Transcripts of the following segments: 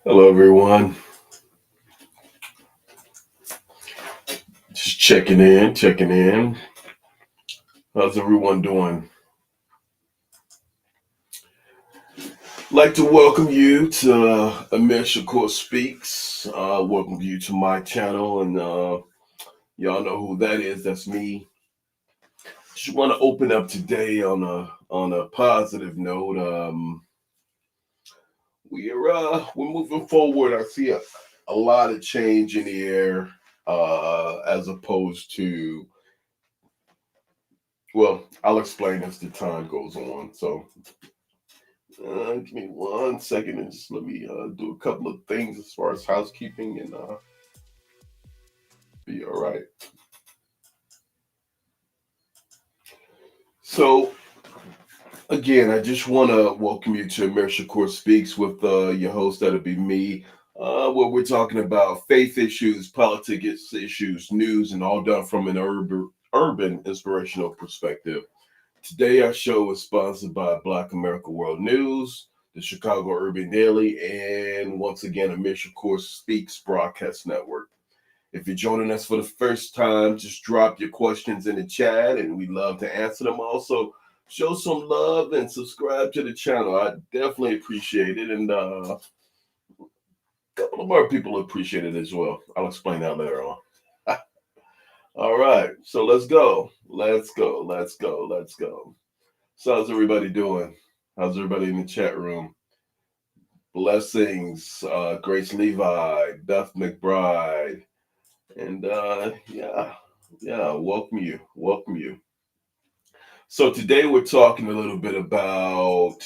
Hello, everyone. Checking in, checking in. How's everyone doing? Like to welcome you to Amir Shakur Speaks. Welcome you to my channel, and y'all know who that is. That's me. Just want to open up today on a positive note. We're moving forward. I see a lot of change in the air, as opposed to, well, I'll explain as the time goes on. So give me 1 second and just let me do a couple of things as far as housekeeping, and be all right. So, again, I just want to welcome you to Amir Shakur Speaks with your host. That'll be me. Where we're talking about faith issues, politics issues, news, and all done from an urban inspirational perspective. Today, our show is sponsored by Black America World News, the Chicago Urban Daily, and once again, Amir Shakur Speaks Broadcast Network. If you're joining us for the first time, just drop your questions in the chat, and we'd love to answer them. Also, show some love and subscribe to the channel. I definitely appreciate it, and a couple of more people appreciate it as well. I'll explain that later on. All right, so let's go. Let's go. Let's go. Let's go. So how's everybody doing? How's everybody in the chat room? Blessings, Grace Levi, Beth McBride, and yeah, welcome you, welcome you. So today we're talking a little bit about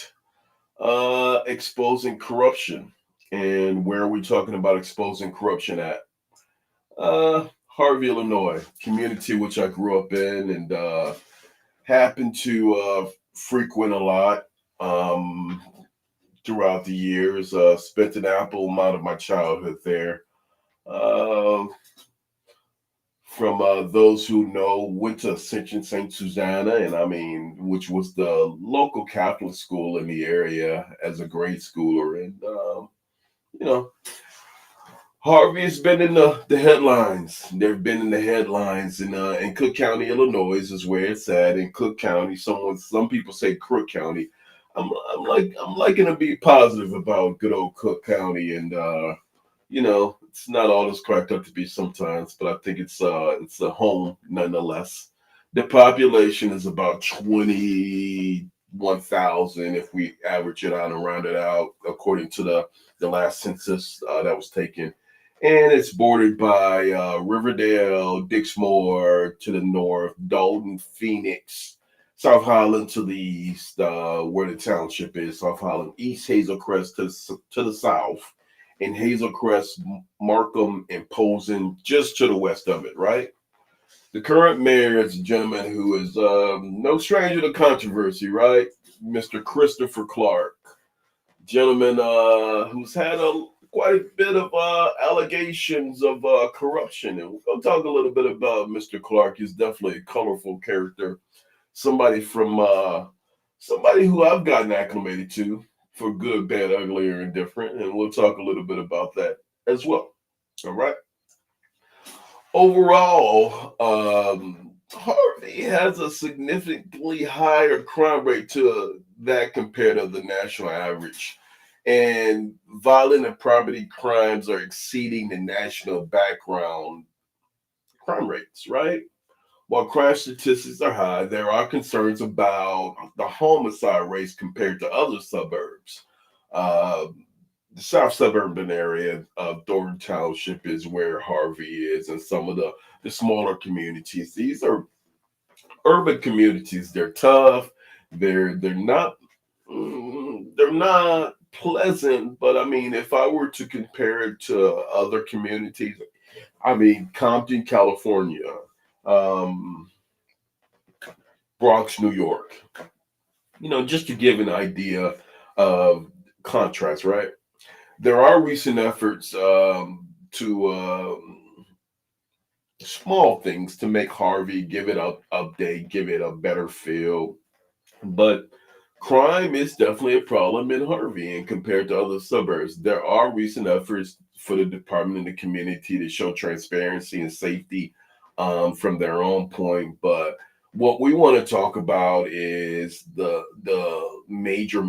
exposing corruption, and where are we talking about exposing corruption at? Harvey, Illinois, community which I grew up in, and happened to frequent a lot throughout the years. Spent an ample amount of my childhood there. Uh, from those who know, went to Ascension St. Susanna, and I mean, which was the local Catholic school in the area as a grade schooler. And, you know, Harvey has been in the headlines. They've been in the headlines in Cook County, Illinois, is where it's at. In Cook County, some people say Crook County. I'm liking to be positive about good old Cook County, and it's not all as cracked up to be sometimes, but I think it's a home nonetheless. The population is about 21,000 if we average it out and round it out, according to the last census that was taken. And it's bordered by Riverdale, Dixmoor to the north, Dalton, Phoenix, South Highland to the east, where the township is, South Highland, East Hazelcrest to the south, and Hazelcrest, Markham, and Posen just to the west of it, right? The current mayor is a gentleman who is no stranger to controversy, right? Mr. Christopher Clark. Gentleman who's had quite a bit of allegations of corruption. And we're going to talk a little bit about Mr. Clark. He's definitely a colorful character. Somebody who I've gotten acclimated to for good, bad, ugly, or indifferent. And we'll talk a little bit about that as well. All right. Overall, Harvey has a significantly higher crime rate to that compared to the national average. And violent and property crimes are exceeding the national background crime rates, right? While crime statistics are high, there are concerns about the homicide rates compared to other suburbs. Uh, the south suburban area of Thornton Township is where Harvey is, and some of the smaller communities. These are urban communities. They're tough. They're not pleasant. But I mean, if I were to compare it to other communities, I mean, Compton, California, um, Bronx, New York. Just to give an idea of contrast, right? There are recent efforts to small things to make Harvey, give it up update, give it a better feel. But crime is definitely a problem in Harvey, and compared to other suburbs, there are recent efforts for the department and the community to show transparency and safety from their own point. But what we want to talk about is the major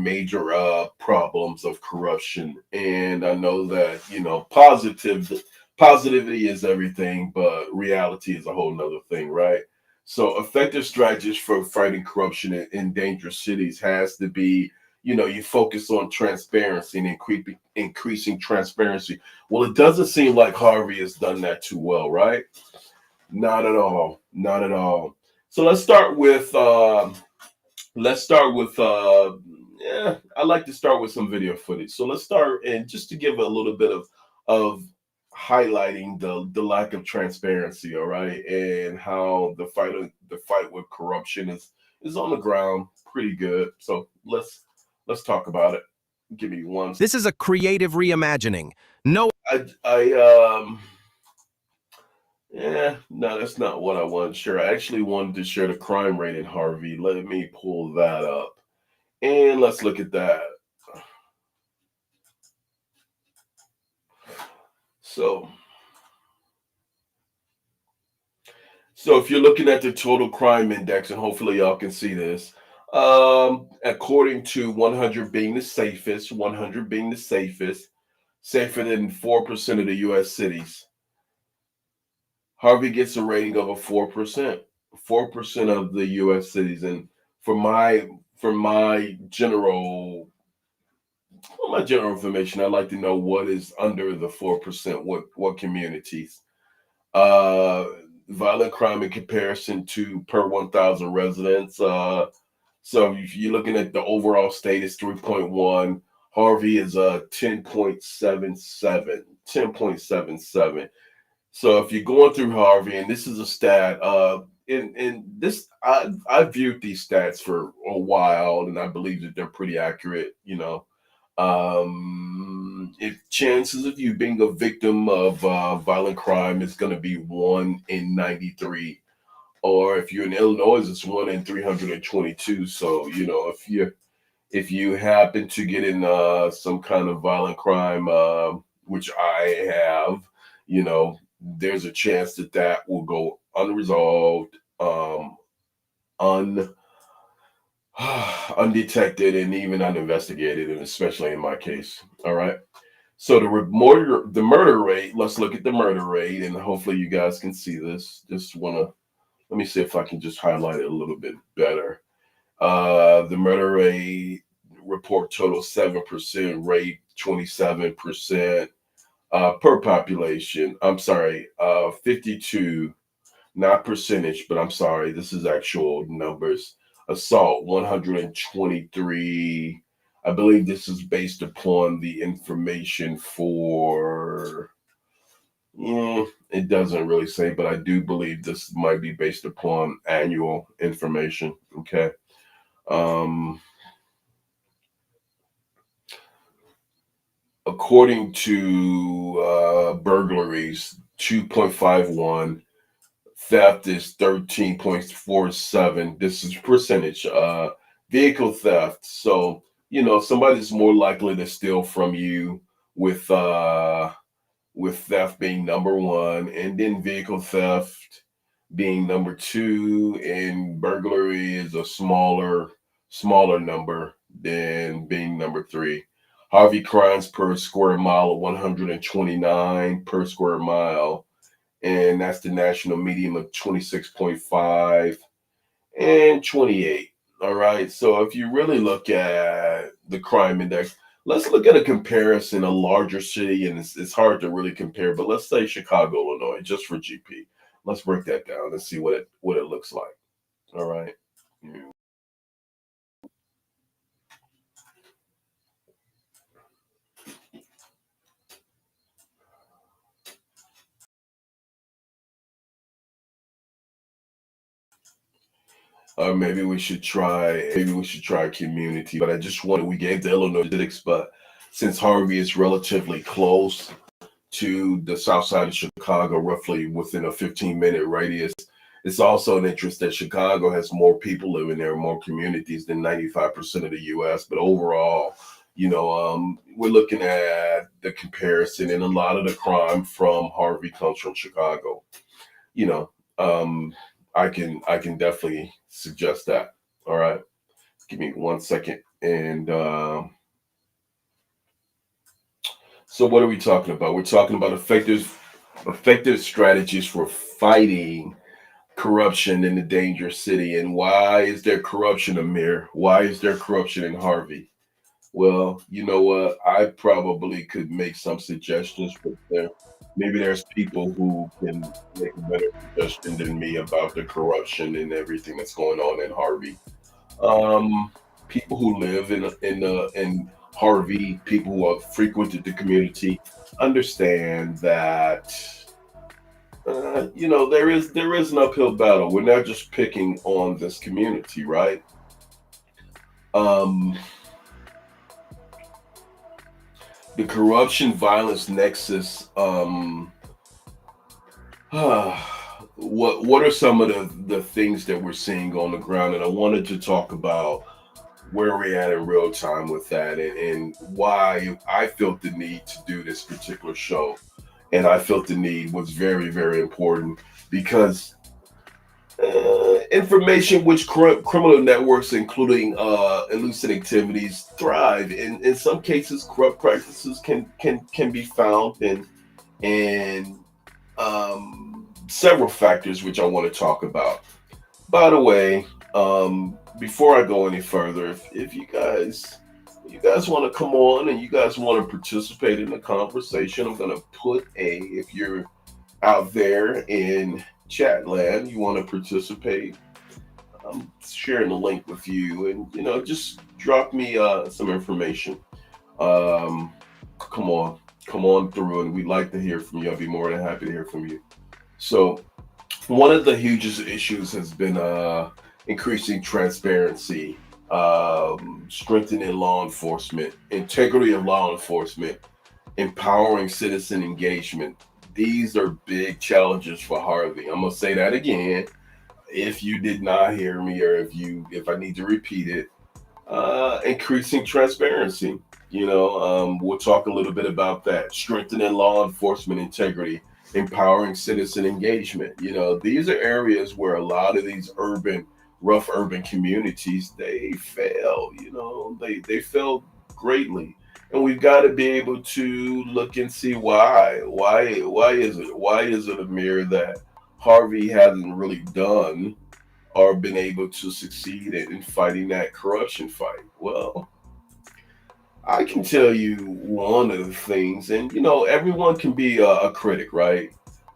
problems of corruption. And I know that positivity is everything, but reality is a whole nother thing, right? So effective strategies for fighting corruption in dangerous cities has to be, you focus on transparency and increasing transparency. Well, it doesn't seem like Harvey has done that too well, right? Not at all. Not at all. So let's start with yeah, I like to start with some video footage. So let's start, and just to give a little bit of highlighting the lack of transparency, all right, and how the fight with corruption is on the ground pretty good. So let's talk about it. Give me one. This is a creative reimagining. No. I Yeah, no, that's not what I wanted to share. I actually wanted to share the crime rate in Harvey. Let me pull that up. And let's look at that. So, so if you're looking at the total crime index, and hopefully y'all can see this, according to 100 being the safest, 100 being the safest, safer than 4% of the U.S. cities, Harvey gets a rating of a 4%, 4% of the U.S. cities. And for my for my general information, I'd like to know what is under the 4%. What communities? Uh, Violent crime in comparison to per 1,000 residents. So if you're looking at the overall state, is 3.1. Harvey is 10.77. 10.77. So if you're going through Harvey, and this is a stat, in this, I've viewed these stats for a while, and I believe that they're pretty accurate. If chances of you being a victim of violent crime is going to be 1 in 93, or if you're in Illinois, it's 1 in 322. So if you happen to get in some kind of violent crime, which I have, there's a chance that that will go unresolved, un undetected, and even uninvestigated, and especially in my case. All right. So the murder rate. Let's look at the murder rate, and hopefully you guys can see this. Just wanna Let me see if I can just highlight it a little bit better. The murder rate report total 7%, rate 27%, per population. I'm sorry, 52, not percentage, but I'm sorry, this is actual numbers. Assault 123. I believe this is based upon the information for. It doesn't really say, but I do believe this might be based upon annual information. Okay. Um, According to burglaries, 2.51. Theft is 13.47. This is percentage. Vehicle theft. So, somebody's more likely to steal from you with theft being number one, and then vehicle theft being number two, and burglary is a smaller number than being number three. Harvey crimes per square mile of 129 per square mile, and that's the national median of 26.5 and 28. All right. So if you really look at the crime index, let's look at a comparison, a larger city, and it's hard to really compare, but let's say Chicago, Illinois, just for GP. Let's break that down and see what it looks like. All right. Maybe we should try community, but I just wanted we gave the Illinois statistics, but since Harvey is relatively close to the south side of Chicago, roughly within a 15-minute radius. It's also an interest that Chicago has more people living there, more communities than 95% of the U.S. But overall, we're looking at the comparison, and a lot of the crime from Harvey comes from Chicago. You know, um, I can definitely suggest that. All right, give me 1 second. And so, what are we talking about? We're talking about effective strategies for fighting corruption in the danger city. And why is there corruption, Amir? Why is there corruption in Harvey? Well, you know what? I probably could make some suggestions, but maybe there's people who can make a better suggestion than me about the corruption and everything that's going on in Harvey. Um, People who live in Harvey, people who have frequented the community, understand that there is an uphill battle. We're not just picking on this community, right? Um, the corruption violence nexus. What are some of the things that we're seeing on the ground? And I wanted to talk about where we're at in real time with that, and why I felt the need to do this particular show. And I felt the need was very, very important because information which criminal networks, including illicit activities, thrive. In some cases, corrupt practices can be found in several factors which I want to talk about. By the way, before I go any further, if you guys want to come on and you guys want to participate in the conversation, I'm gonna put if you're out there in chat land, you want to participate, I'm sharing the link with you, and just drop me some information. Um, come on through, and we'd like to hear from you. I'll be more than happy to hear from you. So one of the hugest issues has been increasing transparency, strengthening law enforcement, integrity of law enforcement, empowering citizen engagement. These are big challenges for Harvey. I'm gonna say that again. If you did not hear me, or if I need to repeat it, increasing transparency. We'll talk a little bit about that. Strengthening law enforcement integrity, empowering citizen engagement. These are areas where a lot of these rough urban communities, they fail. They fail greatly, and we've got to be able to look and see why. Why is it, Amir, that Harvey hasn't really done or been able to succeed in fighting that corruption fight? Well, I can tell you one of the things, and everyone can be a critic, right?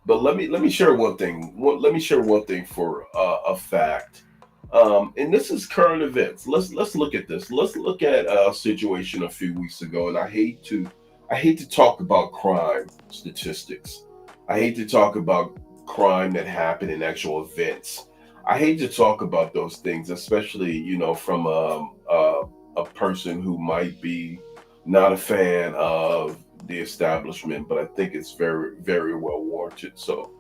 But let me share one thing. Let me share one thing for a fact. And this is current events. Let's look at this. Let's look at a situation a few weeks ago, and I hate to talk about crime statistics. I hate to talk about crime that happened in actual events. I hate to talk about those things, especially from a person who might be not a fan of the establishment, but I think it's very, very well warranted. So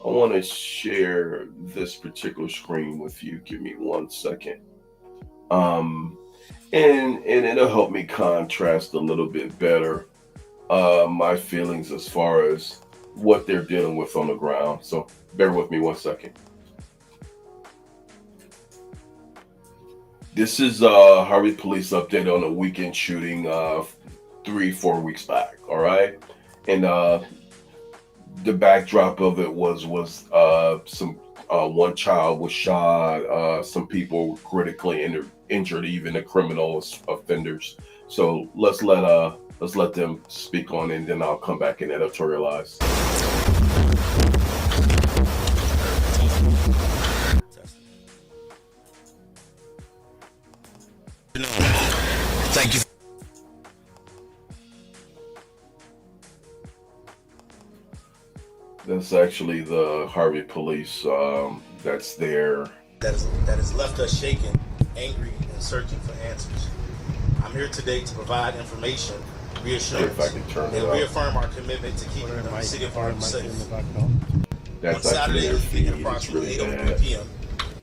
I want to share this particular screen with you. Give me 1 second. Um, and it'll help me contrast a little bit better my feelings as far as what they're dealing with on the ground. So bear with me 1 second. This is Harvey police update on a weekend shooting 3-4 weeks back. All right, and the backdrop of it was some one child was shot, some people were critically injured, even the criminal offenders. So let's let them speak on it, and then I'll come back and editorialize. Thank you. That's actually the Harvey police that's there. That has left us shaken, angry, and searching for answers. I'm here today to provide information, reassurance, If I can turn it and up. reaffirm our commitment to keeping the city of Harvey safe. On That's actually Saturday their feed. evening, It's approximately really 8:03 bad. p.m.,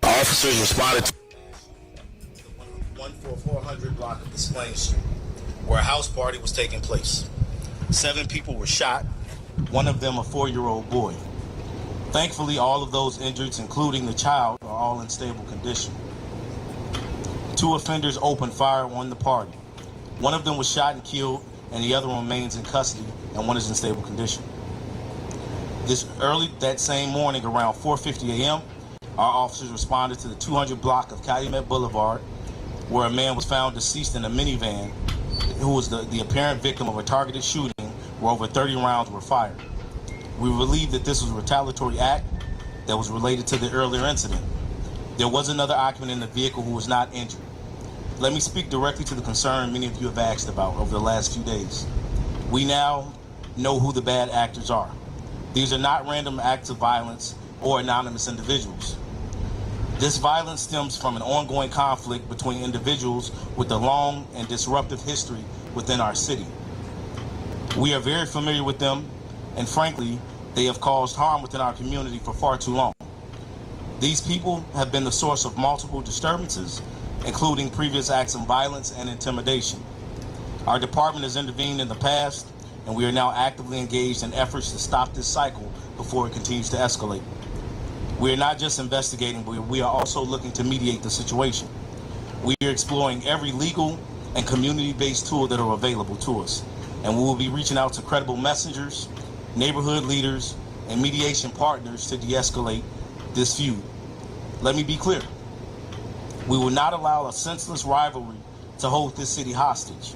Officers responded to the 14400 block of Displain Street, where a house party was taking place. 7 people were shot, one of them a 4-year-old boy. Thankfully, all of those injured, including the child, are all in stable condition. Two offenders opened fire on the party. One of them was shot and killed, and the other one remains in custody, and one is in stable condition. This early that same morning, around 4:50 a.m., our officers responded to the 200 block of Calumet Boulevard, where a man was found deceased in a minivan, who was the apparent victim of a targeted shooting where over 30 rounds were fired. We believe that this was a retaliatory act that was related to the earlier incident. There was another occupant in the vehicle who was not injured. Let me speak directly to the concern many of you have asked about over the last few days. We now know who the bad actors are. These are not random acts of violence or anonymous individuals. This violence stems from an ongoing conflict between individuals with a long and disruptive history within our city. We are very familiar with them, and frankly, they have caused harm within our community for far too long. These people have been the source of multiple disturbances, including previous acts of violence and intimidation. Our department has intervened in the past, and we are now actively engaged in efforts to stop this cycle before it continues to escalate. We are not just investigating, but we are also looking to mediate the situation. We are exploring every legal and community-based tool that are available to us, and we will be reaching out to credible messengers, neighborhood leaders, and mediation partners to de-escalate this feud. Let me be clear. We will not allow a senseless rivalry to hold this city hostage.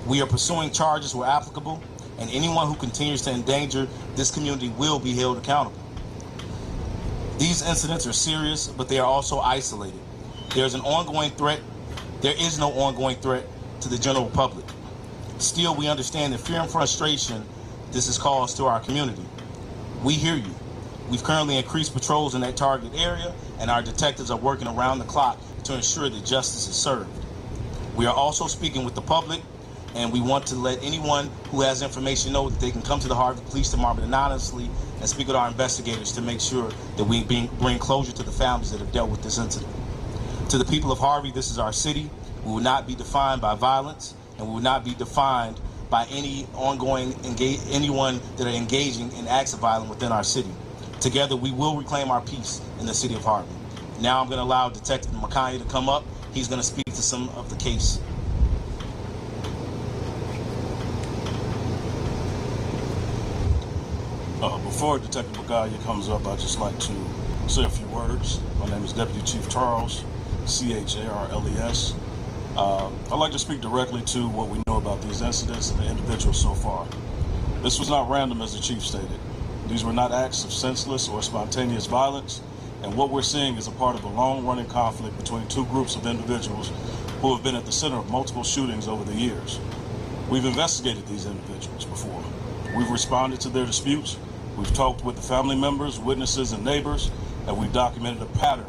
We are pursuing charges where applicable, and anyone who continues to endanger this community will be held accountable. These incidents are serious, but they are also isolated. There is no ongoing threat to the general public. Still, we understand the fear and frustration this has caused to our community. We hear you. We've currently increased patrols in that target area, and our detectives are working around the clock to ensure that justice is served. We are also speaking with the public, and we want to let anyone who has information know that they can come to the Harvey Police Department anonymously and speak with our investigators to make sure that we bring closure to the families that have dealt with this incident. To the people of Harvey, this is our city. We will not be defined by violence, and we will not be defined by anyone that are engaging in acts of violence within our city. Together, we will reclaim our peace in the city of Harvey. Now I'm going to allow Detective McConaughey to come up. He's going to speak to some of the case. Before Detective McConaughey comes up, I'd just like to say a few words. My name is Deputy Chief Charles, Charles. I'd like to speak directly to what we know about these incidents and the individuals so far. This was not random, as the Chief stated. These were not acts of senseless or spontaneous violence, and what we're seeing is a part of a long-running conflict between two groups of individuals who have been at the center of multiple shootings over the years. We've investigated these individuals before. We've responded to their disputes. We've talked with the family members, witnesses, and neighbors, and we've documented a pattern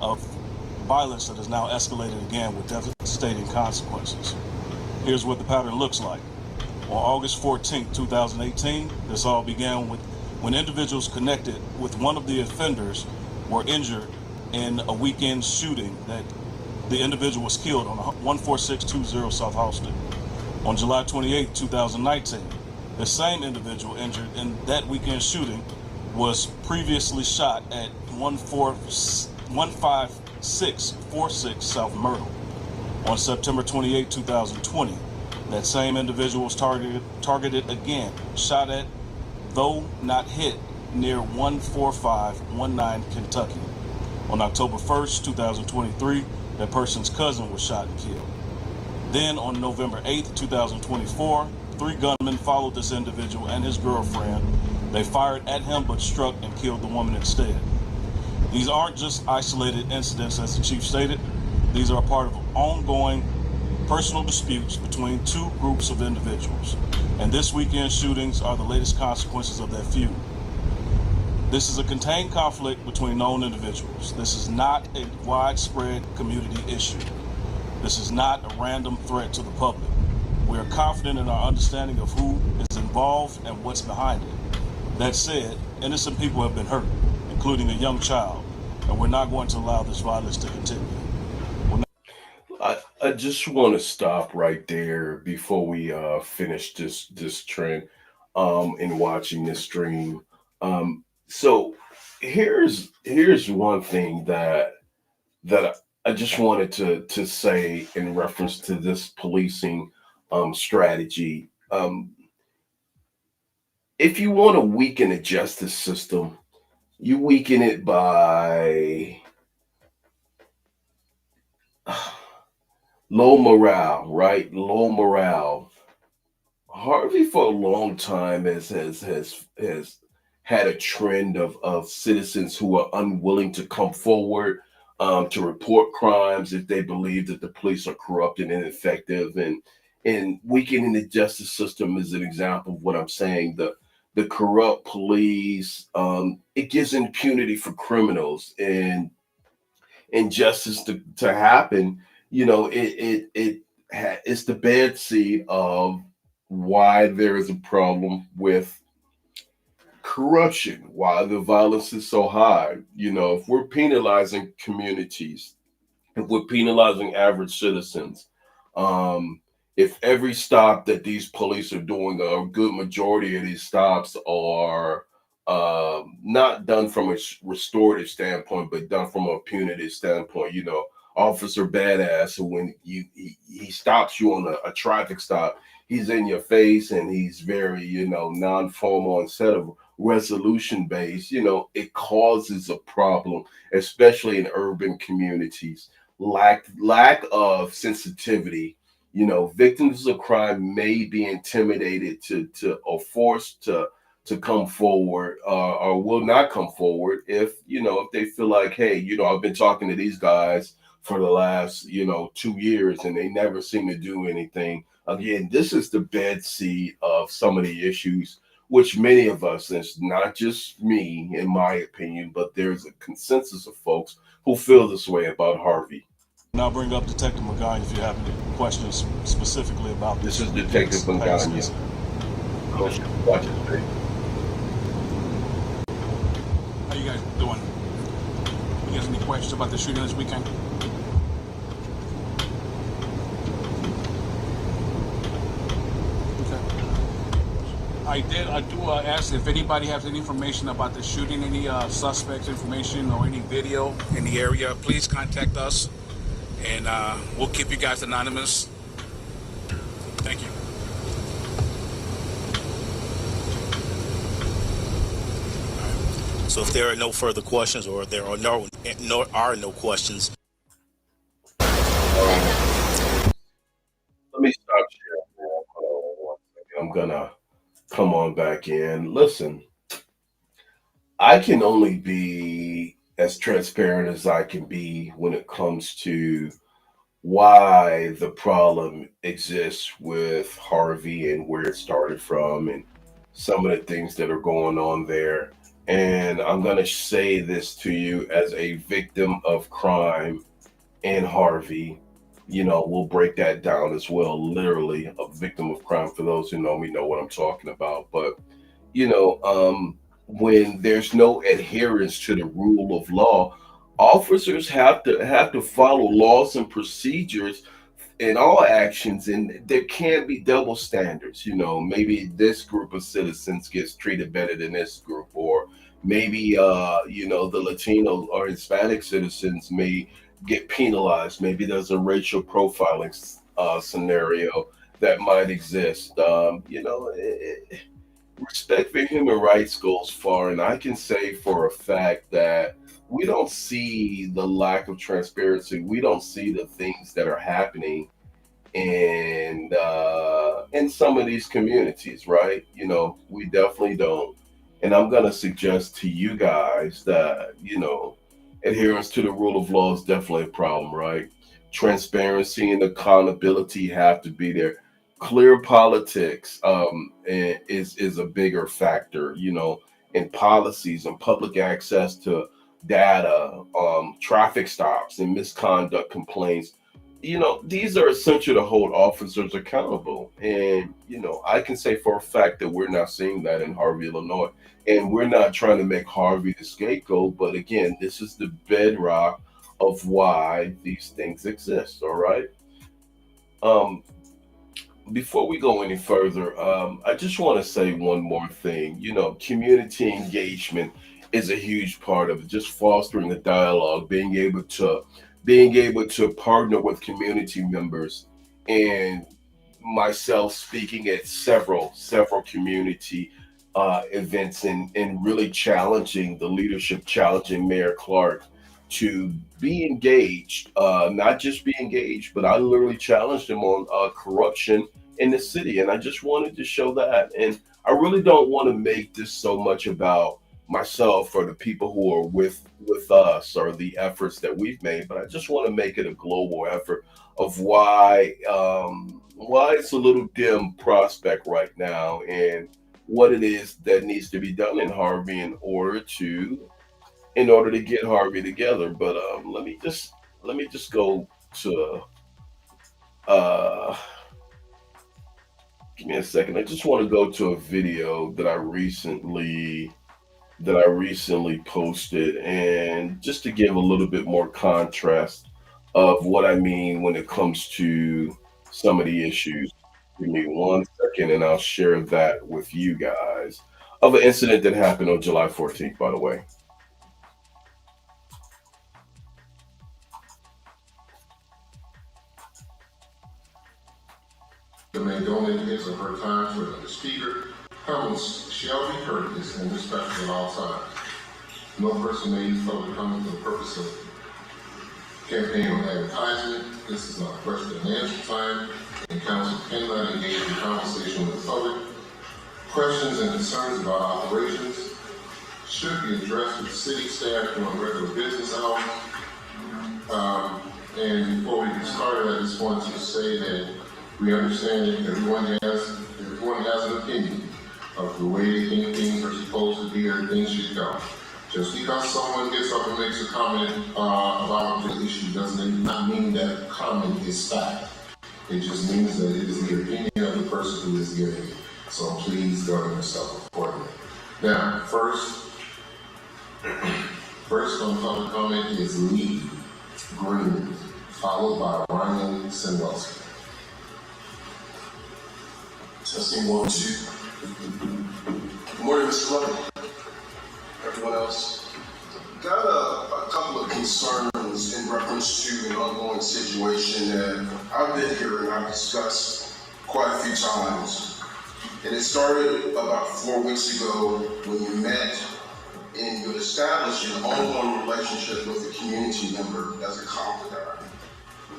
of violence that has now escalated again with devastating consequences. Here's what the pattern looks like. On August 14, 2018, this all began when individuals connected with one of the offenders were injured in a weekend shooting that the individual was killed on 14620 South Houston. On July 28, 2019, the same individual injured in that weekend shooting was previously shot at 15646 South Myrtle. On September 28, 2020, that same individual was targeted again, shot at, though not hit, near 14519 Kentucky. On October 1st, 2023, that person's cousin was shot and killed. Then on November 8th, 2024, 3 gunmen followed this individual and his girlfriend. They fired at him but struck and killed the woman instead. These aren't just isolated incidents, as the Chief stated. These are a part of ongoing personal disputes between two groups of individuals. And this weekend shootings are the latest consequences of that feud. This is a contained conflict between known individuals. This is not a widespread community issue. This is not a random threat to the public. We are confident in our understanding of who is involved and what's behind it. That said, innocent people have been hurt, including a young child, and we're not going to allow this violence to continue. I just want to stop right there before we finish this trend in watching this stream. So here's one thing that I just wanted to say in reference to this policing strategy. If you want to weaken the justice system, you weaken it by low morale, right? Low morale. Harvey for a long time has had a trend of citizens who are unwilling to come forward to report crimes if they believe that the police are corrupt and ineffective, and weakening the justice system is an example of what I'm saying. The corrupt police, it gives impunity for criminals, and injustice to happen. It's the bad seed of why there is a problem with corruption, why the violence is so high. If we're penalizing communities, if we're penalizing average citizens, um, if every stop that these police are doing, a good majority of these stops are not done from a restorative standpoint, but done from a punitive standpoint. Officer Badass, who when he stops you on a traffic stop, he's in your face and he's very, non-formal instead of resolution based. It causes a problem, especially in urban communities. Lack of sensitivity. Victims of crime may be intimidated to or forced to come forward, or will not come forward if they feel like, hey, I've been talking to these guys for the last 2 years and they never seem to do anything. Again, this is the bed seed of some of the issues which many of us, and it's not just me in my opinion, but there's a consensus of folks who feel this way about Harvey. Now bring up Detective McGuy if you have any questions specifically about This this is Detective case. Bunganya. Watch it, please. How you guys doing? You guys any questions about the shooting this weekend? Okay. I do ask if anybody has any information about the shooting, any suspects information or any video in the area, please contact us and we'll keep you guys anonymous. Thank you. So if there are no further questions, or there are no questions, Let me stop sharing. Hold on one second. I'm gonna come on back in. Listen, I can only be as transparent as I can be when it comes to why the problem exists with Harvey and where it started from and some of the things that are going on there. And I'm going to say this to you as a victim of crime and Harvey. We'll break that down as well. Literally, a victim of crime. For those who know me, know what I'm talking about. But you know, when there's no adherence to the rule of law, officers have to follow laws and procedures in all actions, and there can't be double standards. Maybe this group of citizens gets treated better than this group, or maybe the Latino or Hispanic citizens may get penalized. Maybe there's a racial profiling scenario that might exist. Respect for human rights goes far, and I can say for a fact that we don't see the lack of transparency. We don't see the things that are happening in some of these communities, right? We definitely don't. And I'm gonna suggest to you guys that adherence to the rule of law is definitely a problem, right? Transparency and accountability have to be there. Clear politics is a bigger factor, in policies and public access to data, traffic stops and misconduct complaints. These are essential to hold officers accountable. And, I can say for a fact that we're not seeing that in Harvey, Illinois. And we're not trying to make Harvey the scapegoat. But again, this is the bedrock of why these things exist. All right. Um, Before we go any further, I just want to say one more thing. Community engagement is a huge part of it. Just fostering the dialogue, being able to partner with community members, and myself speaking at several community events, and really challenging the leadership, challenging Mayor Clark to be engaged, not just be engaged, but I literally challenged him on corruption in the city, and I just wanted to show that. And I really don't want to make this so much about myself or the people who are with us or the efforts that we've made, but I just want to make it a global effort of why it's a little dim prospect right now, and what it is that needs to be done in Harvey in order to get Harvey together. But let me just go to uh give me a second. I just want to go to a video that I recently posted, and just to give a little bit more contrast of what I mean when it comes to some of the issues. Give me 1 second and I'll share that with you guys, of an incident that happened on July 14th, by the way. The may donate his or her time to another speaker. Comments shall be courteous and respectful at all times. No person may use public comment for the purpose of campaign or advertisement. This is not a question and answer time, and council cannot engage in conversation with the public. Questions and concerns about operations should be addressed with city staff during regular business hours. And before we get started, I just want to say that we understand that everyone has an opinion of the way they think things are supposed to be or things should go. Just because someone gets up and makes a comment about the issue doesn't not mean that comment is fact. It just means that it is the opinion of the person who is giving it. So please govern yourself accordingly. Now, first on public comment is Lee Green, followed by Ryan Sinwelski. Testing 1, 2. Good morning, Mr. Lovey. Everyone else. Got a couple of concerns in reference to an ongoing situation that I've been here and I've discussed quite a few times. And it started about 4 weeks ago when you met and you established an ongoing relationship with a community member as a confidant.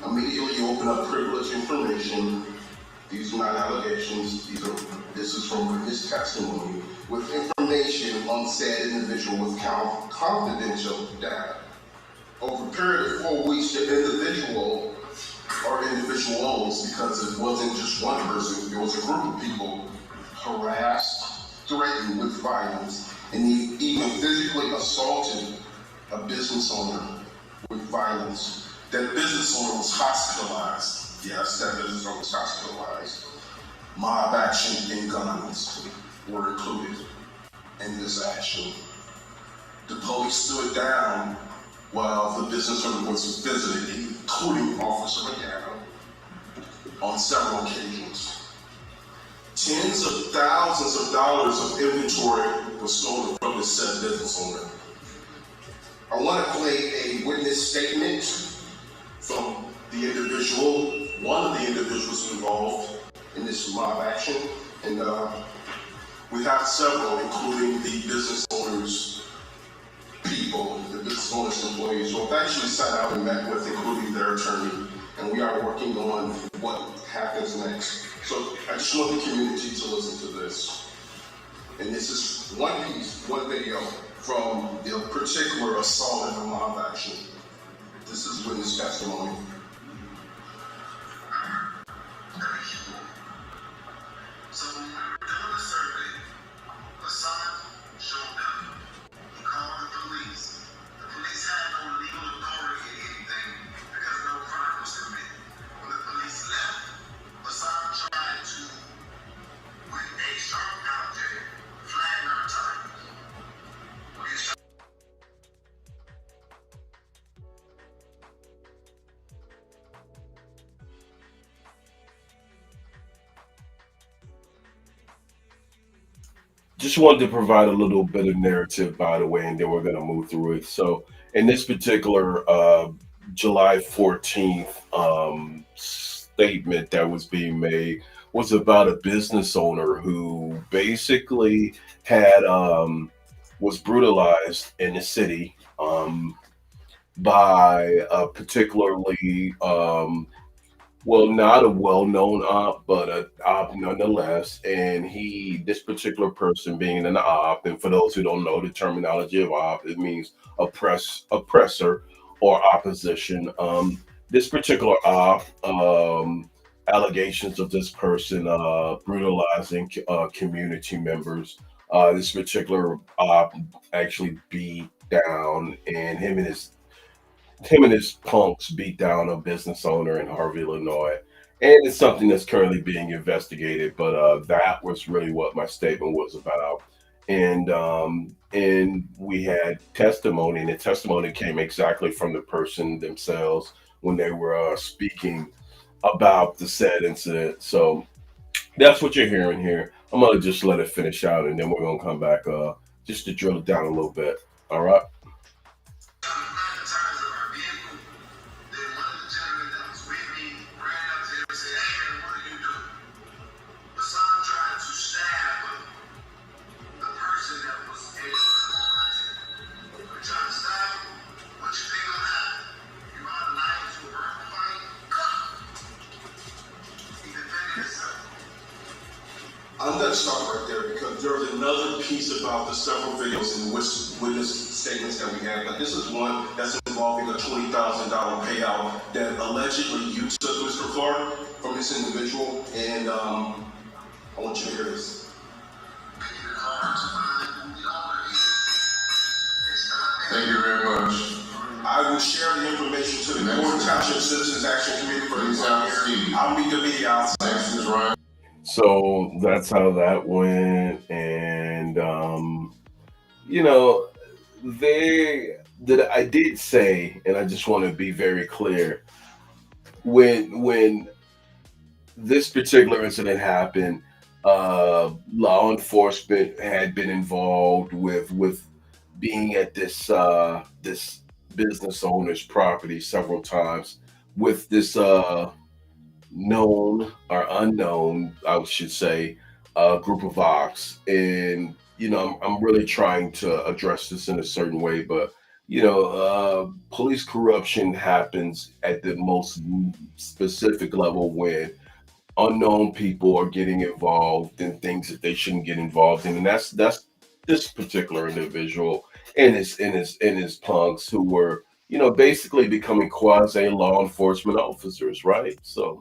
Immediately you open up privileged information. These are not allegations. This is from witness testimony with information on said individual with confidential data. Over a period of 4 weeks, the individual or individuals, because it wasn't just one person, it was a group of people, harassed, threatened with violence, and even physically assaulted a business owner with violence. That business owner was hospitalized. Yes, that business owner was hospitalized. Mob action and guns were included in this action. The police stood down while the business owner was visited, including Officer McGann, on several occasions. Tens of thousands of dollars of inventory was stolen from the said business owner. I want to play a witness statement from the individual, one of the individuals involved in this mob action, and we have several, including the business owners' people, the business owners' employees, who have actually sat out and met with, including their attorney, and we are working on what happens next. So I just want the community to listen to this. And this is one piece, one video from the particular assault and the mob action. This is witness testimony. So when we were doing the survey, Assad showed up. He called the police. The police had no legal authority or anything because no crime was committed. When the police left, Assad tried to, with a sharp object, flatten our tires. When he shot just wanted to provide a little bit of narrative, by the way, and then we're going to move through it. So, in this particular July 14th statement that was being made was about a business owner who basically had was brutalized in the city by a particularly well, not a well-known op, but a op nonetheless. And this particular person being an op, and for those who don't know the terminology of op, it means oppressor, or opposition. This particular op, allegations of this person brutalizing community members. This particular op actually beat down, and him and his punks beat down a business owner in Harvey, Illinois. And it's something that's currently being investigated, but that was really what my statement was about. And we had testimony, and the testimony came exactly from the person themselves when they were speaking about the said incident. So that's what you're hearing here. I'm gonna just let it finish out, and then we're gonna come back just to drill it down a little bit. All right. I'm going to stop right there because there's another piece about the several videos and witness statements that we have. But this is one that's involving a $20,000 payout that allegedly you took, Mr. Clark, from this individual. And I want you to hear this. Thank you very much. I will share the information to the Gordon Township Citizens Action Committee for Please this have a out here. seat. I'll meet the media outside. Next is Ryan. So that's how that went, and you know, I did say, and I just want to be very clear, when this particular incident happened, law enforcement had been involved with being at this business owner's property several times with this known or unknown, I should say, group of ops. And I'm really trying to address this in a certain way, but police corruption happens at the most specific level when unknown people are getting involved in things that they shouldn't get involved in, and that's this particular individual and his punks who were basically becoming quasi law enforcement officers, right? So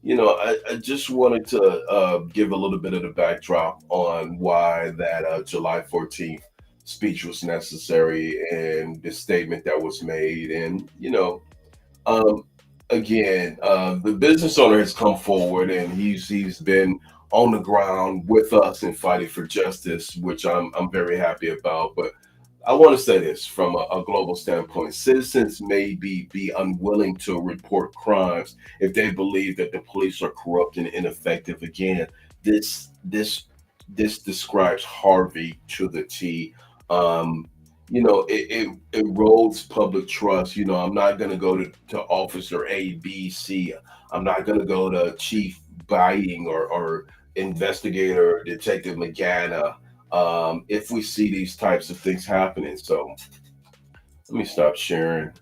I just wanted to give a little bit of the backdrop on why that July 14th speech was necessary and the statement that was made. And, um, again, the business owner has come forward and he's been on the ground with us and fighting for justice, which I'm very happy about. But I want to say this from a global standpoint. Citizens may be unwilling to report crimes if they believe that the police are corrupt and ineffective. Again, this describes Harvey to the T. It erodes public trust. I'm not going to go to Officer A, B, C. I'm not going to go to Chief Biting or Investigator Detective McGanna if we see these types of things happening. So let me stop sharing.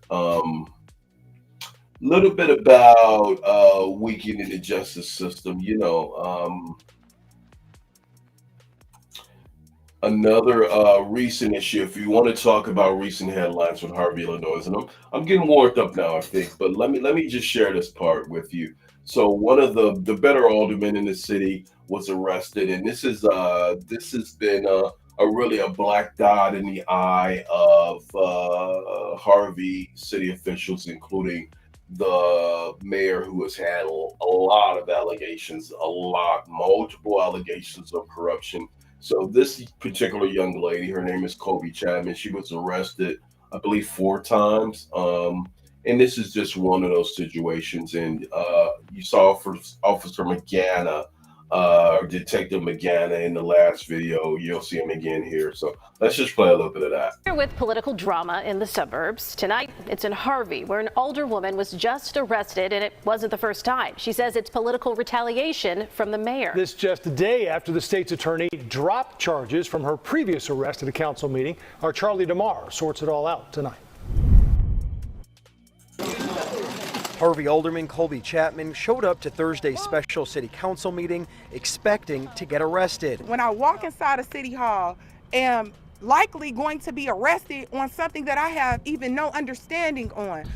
Little bit about weakening the justice system. Another recent issue, if you want to talk about recent headlines with Harvey, Illinois, and I'm getting warmed up now, I think, but let me just share this part with you. So one of the better aldermen in the city was arrested, and this has been a really a black dot in the eye of Harvey city officials, including the mayor, who has had a lot of allegations, multiple allegations of corruption. So this particular young lady, her name is Kobe Chapman. She was arrested, I believe, 4 times. And this is just one of those situations. And you saw Officer McGanna Detective McGanna in the last video. You'll see him again here. So let's just play a little bit of that. With political drama in the suburbs. Tonight, it's in Harvey, where an older woman was just arrested, and it wasn't the first time. She says it's political retaliation from the mayor. This just a day after the state's attorney dropped charges from her previous arrest at a council meeting. Our Charlie DeMar sorts it all out tonight. Harvey Alderman Colby Chapman showed up to Thursday's special city council meeting expecting to get arrested. When I walk inside of City Hall, am likely going to be arrested on something that I have even no understanding on.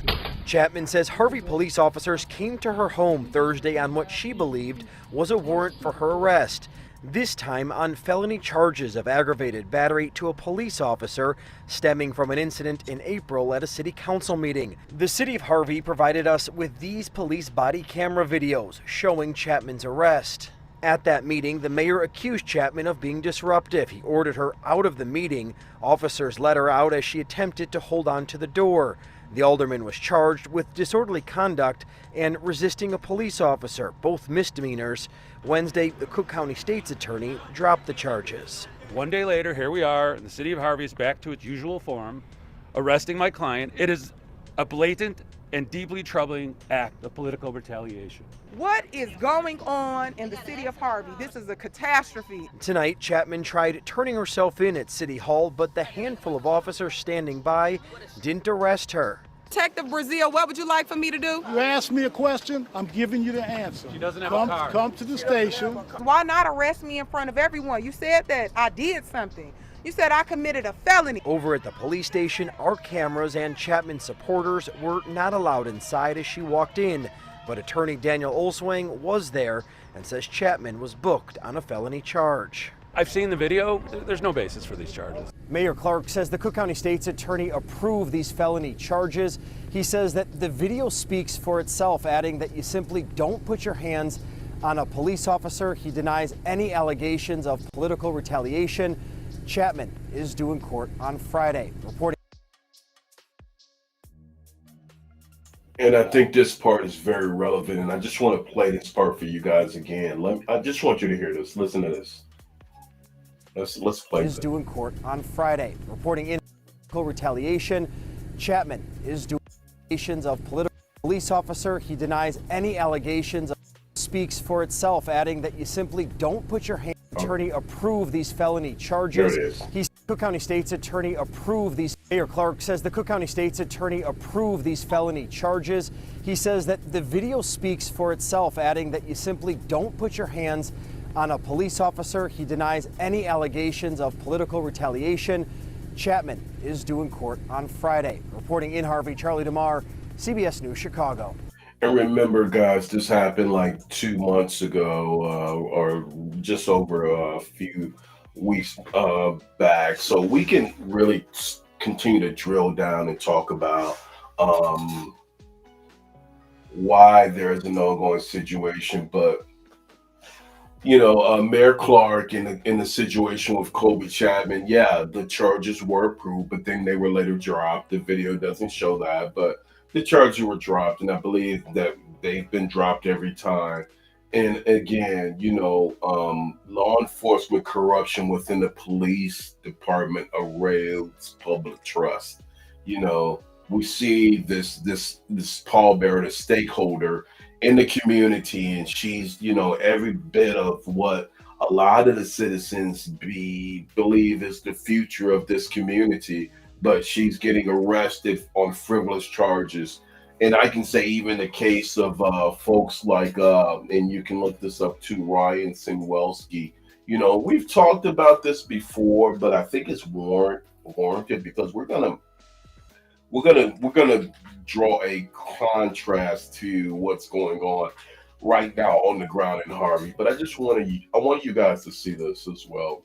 Chapman says Harvey police officers came to her home Thursday on what she believed was a warrant for her arrest. This time on felony charges of aggravated battery to a police officer stemming from an incident in April at a city council meeting. The city of Harvey provided us with these police body camera videos showing Chapman's arrest. At that meeting, the mayor accused Chapman of being disruptive. He ordered her out of the meeting. Officers let her out as she attempted to hold on to the door. The alderman was charged with disorderly conduct and resisting a police officer, both misdemeanors. Wednesday, the Cook County State's attorney dropped the charges. One day later, here we are, the city of Harvey is back to its usual form, arresting my client. It is a blatant and deeply troubling act of political retaliation. What is going on in the city of Harvey? This is a catastrophe. Tonight, Chapman tried turning herself in at City Hall, but the handful of officers standing by didn't arrest her. Detective Brazil, what would you like for me to do? You asked me a question, I'm giving you the answer. She doesn't have a car. Come to the station. Why not arrest me in front of everyone? You said that I did something. You said I committed a felony. Over at the police station, our cameras and Chapman supporters were not allowed inside as she walked in, but attorney Daniel Olswang was there and says Chapman was booked on a felony charge. I've seen the video. There's no basis for these charges. Mayor Clark says the Cook County State's attorney approved these felony charges. He says that the video speaks for itself, adding that you simply don't put your hands on a police officer. He denies any allegations of political retaliation. Chapman is due in court on Friday. Reporting. And I think this part is very relevant, and I just want to play this part for you guys again. I just want you to hear this. Listen to this. Let's play. Is due in court on Friday. Reporting in political retaliation. Chapman is due allegations of political police officer. He denies any allegations. Speaks for itself, adding that you simply don't put your hands. Attorney approved these felony charges. There it is. He's Cook County State's attorney approved these. Mayor Clark says the Cook County State's attorney approved these felony charges. He says that the video speaks for itself, adding that you simply don't put your hands on a police officer. He denies any allegations of political retaliation. Chapman is due in court on Friday. Reporting in Harvey, Charlie DeMar, CBS News, Chicago. And remember, guys, this happened like 2 months ago, or just over a few weeks back. So we can really continue to drill down and talk about why there is an ongoing situation. But you know, Mayor Clark in the situation with Colby Chapman, yeah, the charges were approved, but then they were later dropped. The video doesn't show that, but the charges were dropped, and I believe that they've been dropped every time. And again, you know, law enforcement corruption within the police department erodes public trust. You know, we see this pallbearer, the stakeholder in the community, and she's, you know, every bit of what a lot of the citizens believe is the future of this community, but she's getting arrested on frivolous charges. And I can say even the case of folks like, and you can look this up too, Ryan Sinwelski. You know, we've talked about this before, but I think it's warranted because we're gonna draw a contrast to what's going on right now on the ground in Harvey. But I want you guys to see this as well.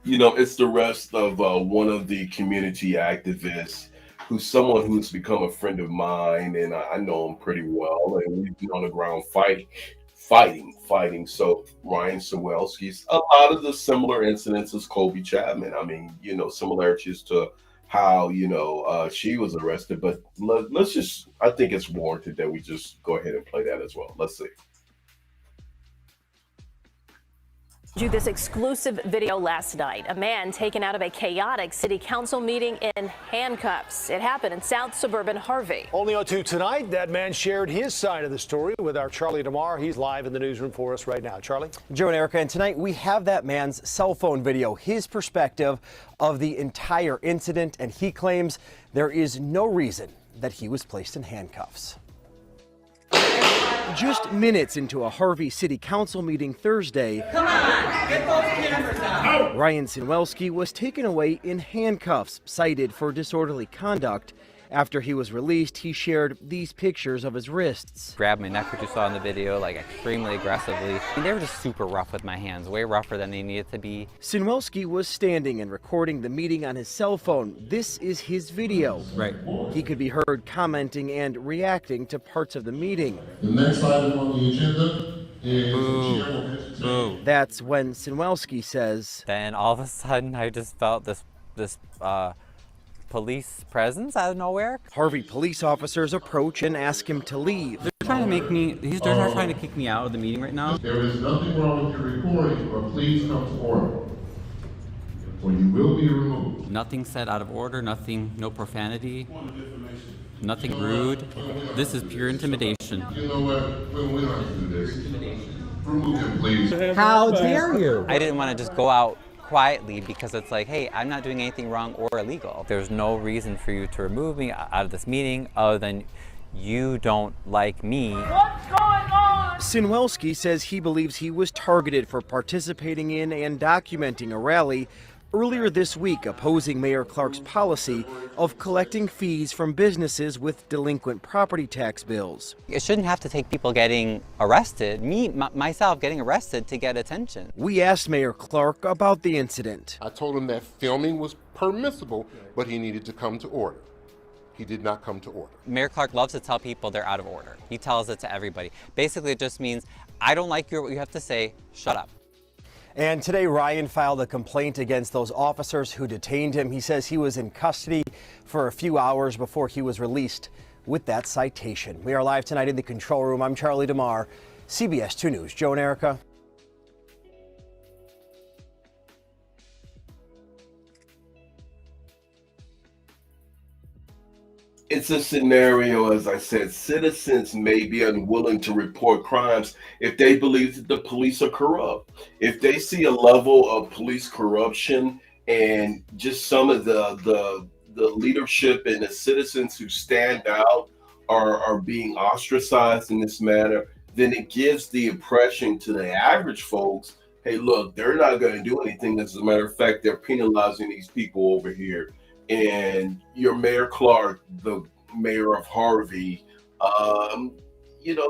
You know, it's the rest of one of the community activists who's someone who's become a friend of mine, and I know him pretty well, and we've been on the ground fighting. So Ryan Sawelski's a lot of the similar incidents as Colby Chapman. I mean, you know, similarities to how, you know, she was arrested, but let's just, I think it's warranted that we just go ahead and play that as well. Let's see. This exclusive video last night. A man taken out of a chaotic city council meeting in handcuffs. It happened in South suburban Harvey. Only on 2 tonight, that man shared his side of the story with our Charlie DeMar. He's live in the newsroom for us right now. Charlie? Joe and Erica, and tonight we have that man's cell phone video, his perspective of the entire incident, and he claims there is no reason that he was placed in handcuffs. Just minutes into a Harvey City Council meeting Thursday, come on, get those cameras out. Ryan Sinwelski was taken away in handcuffs, cited for disorderly conduct. After he was released, he shared these pictures of his wrists. Grabbed my neck, which you saw in the video, like extremely aggressively. They were just super rough with my hands, way rougher than they needed to be. Sinwelski was standing and recording the meeting on his cell phone. This is his video. Right. He could be heard commenting and reacting to parts of the meeting. The next item on the agenda is Boo. That's when Sinwelski says, Then all of a sudden, I just felt this police presence out of nowhere. Harvey police officers approach and ask him to leave. They're trying to make me, they're trying to kick me out of the meeting right now. There is nothing wrong with your recording, but please come to order, or you will be removed. Nothing said out of order, no profanity, nothing rude. This is pure intimidation. You know what? We don't have to do this. Remove him, please. How dare you? I didn't want to just go out quietly because it's like, hey, I'm not doing anything wrong or illegal. There's no reason for you to remove me out of this meeting other than you don't like me. What's going on? Sinwelski says he believes he was targeted for participating in and documenting a rally earlier this week opposing Mayor Clark's policy of collecting fees from businesses with delinquent property tax bills. It shouldn't have to take people getting arrested, myself getting arrested to get attention. We asked Mayor Clark about the incident. I told him that filming was permissible, but he needed to come to order. He did not come to order. Mayor Clark loves to tell people they're out of order. He tells it to everybody. Basically, it just means, I don't like what you have to say, shut up. And today, Ryan filed a complaint against those officers who detained him. He says he was in custody for a few hours before he was released with that citation. We are live tonight in the control room. I'm Charlie DeMar, CBS 2 News. Joe and Erica. It's a scenario, as I said, citizens may be unwilling to report crimes if they believe that the police are corrupt. If they see a level of police corruption and just some of the leadership and the citizens who stand out are being ostracized in this manner, then it gives the impression to the average folks, hey, look, they're not going to do anything. As a matter of fact, they're penalizing these people over here. And your Mayor Clark, the mayor of Harvey,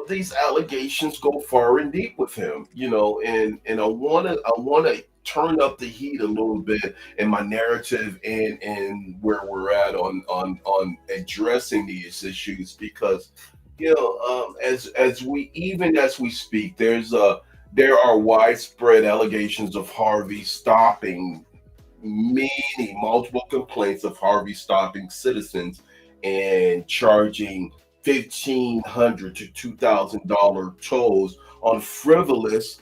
these allegations go far and deep with him, and I want to turn up the heat a little bit in my narrative and where we're at on addressing these issues, because as we speak, there are widespread allegations of Harvey stopping multiple complaints of Harvey stopping citizens and charging $1,500 to $2,000 tolls on frivolous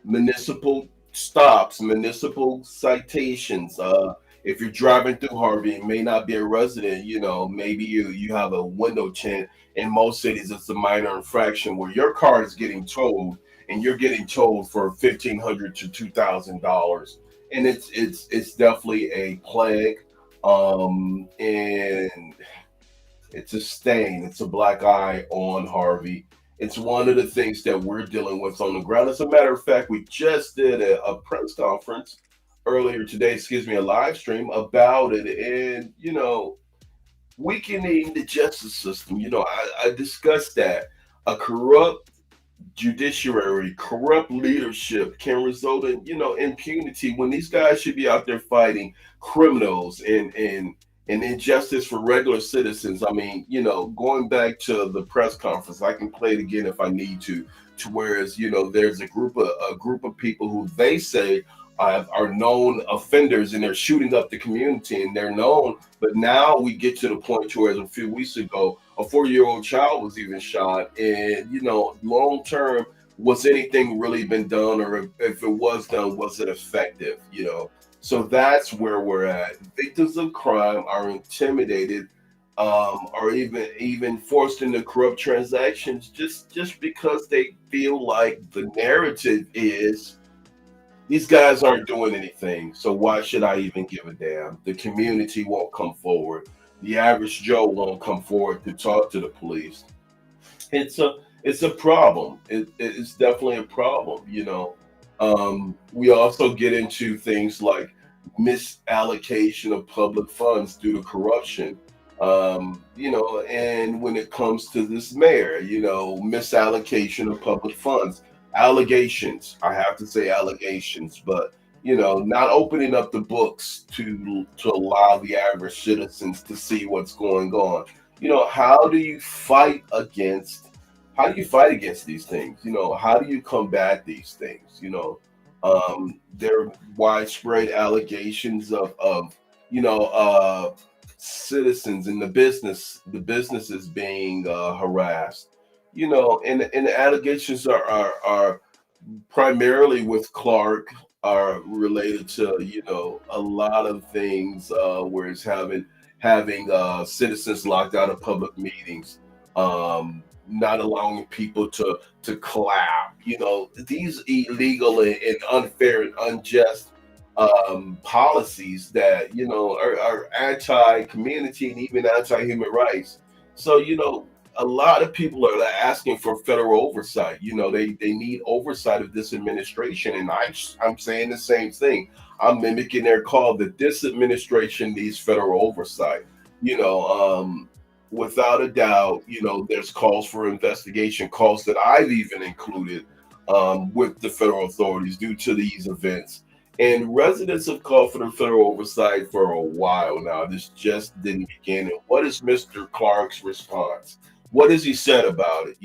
municipal stops, municipal citations. If you're driving through Harvey and may not be a resident, maybe you have a window tint. In most cities, it's a minor infraction where your car is getting towed and you're getting towed for $1,500 to $2,000. And it's definitely a plague, and it's a stain. It's a black eye on Harvey. It's one of the things that we're dealing with on the ground. As a matter of fact, we just did a press conference earlier today, a live stream about it, and weakening the justice system. I discussed that a corrupt judiciary, corrupt leadership can result in impunity when these guys should be out there fighting criminals and injustice for regular citizens. I mean, going back to the press conference, I can play it again if I need to whereas there's a group of people who they say are known offenders and they're shooting up the community and they're known, but now we get to the point to where a few weeks ago a 4-year-old child was even shot, and long term was anything really been done, or if it was done, was it effective? So that's where we're at. Victims of crime are intimidated, or even forced into corrupt transactions just because they feel like the narrative is these guys aren't doing anything, so why should I even give a damn? The community won't come forward. The average Joe won't come forward to talk to the police. It's a problem. It's definitely a problem. We also get into things like misallocation of public funds due to corruption. And when it comes to this mayor, misallocation of public funds, allegations. I have to say allegations, but not opening up the books to allow the average citizens to see what's going on. How do you fight against these things? How do you combat these things? There are widespread allegations of citizens in the businesses being harassed. And the allegations are primarily with Clark, are related to a lot of things, where it's having citizens locked out of public meetings, not allowing people to clap. These illegal and unfair and unjust policies that are anti-community and even anti-human rights. So a lot of people are asking for federal oversight. They need oversight of this administration, and I'm saying the same thing. I'm mimicking their call that this administration needs federal oversight. Without a doubt, there's calls for investigation, calls that I've even included with the federal authorities due to these events. And residents have called for the federal oversight for a while now. This just didn't begin. And what is Mr. Clark's response? What has he said about it?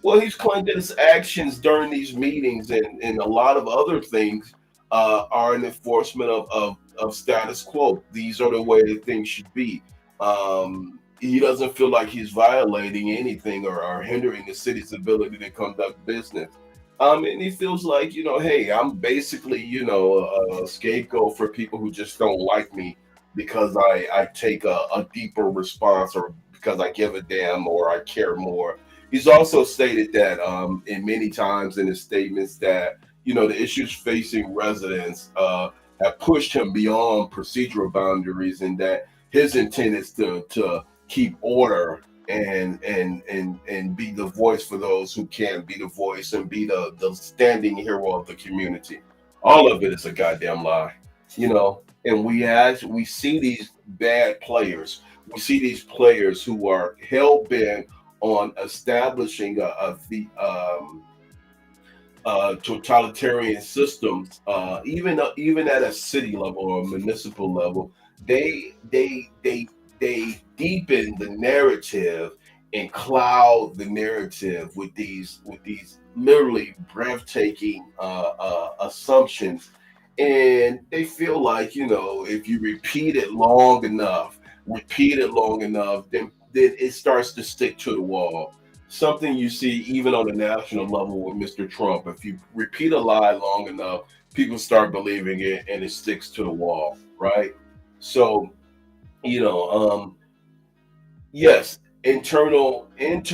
Well, he's claimed that his actions during these meetings and a lot of other things are an enforcement of status quo. These are the way that things should be. He doesn't feel like he's violating anything or hindering the city's ability to conduct business. And he feels like, hey, I'm basically, a scapegoat for people who just don't like me because I take a deeper response, or because I give a damn, or I care more. He's also stated that in many times in his statements that, the issues facing residents have pushed him beyond procedural boundaries, and that his intent is to keep order and be the voice for those who can't be the voice, and be the standing hero of the community. All of it is a goddamn lie, and we see these bad players. We see these players who are hell-bent on establishing totalitarian systems, even at a city level or a municipal level. They deepen the narrative and cloud the narrative with these literally breathtaking assumptions, and they feel like if you repeat it long enough, then it starts to stick to the wall. Something you see even on the national level with Mr. Trump. If you repeat a lie long enough, people start believing it, and it sticks to the wall, right? So yes, internal and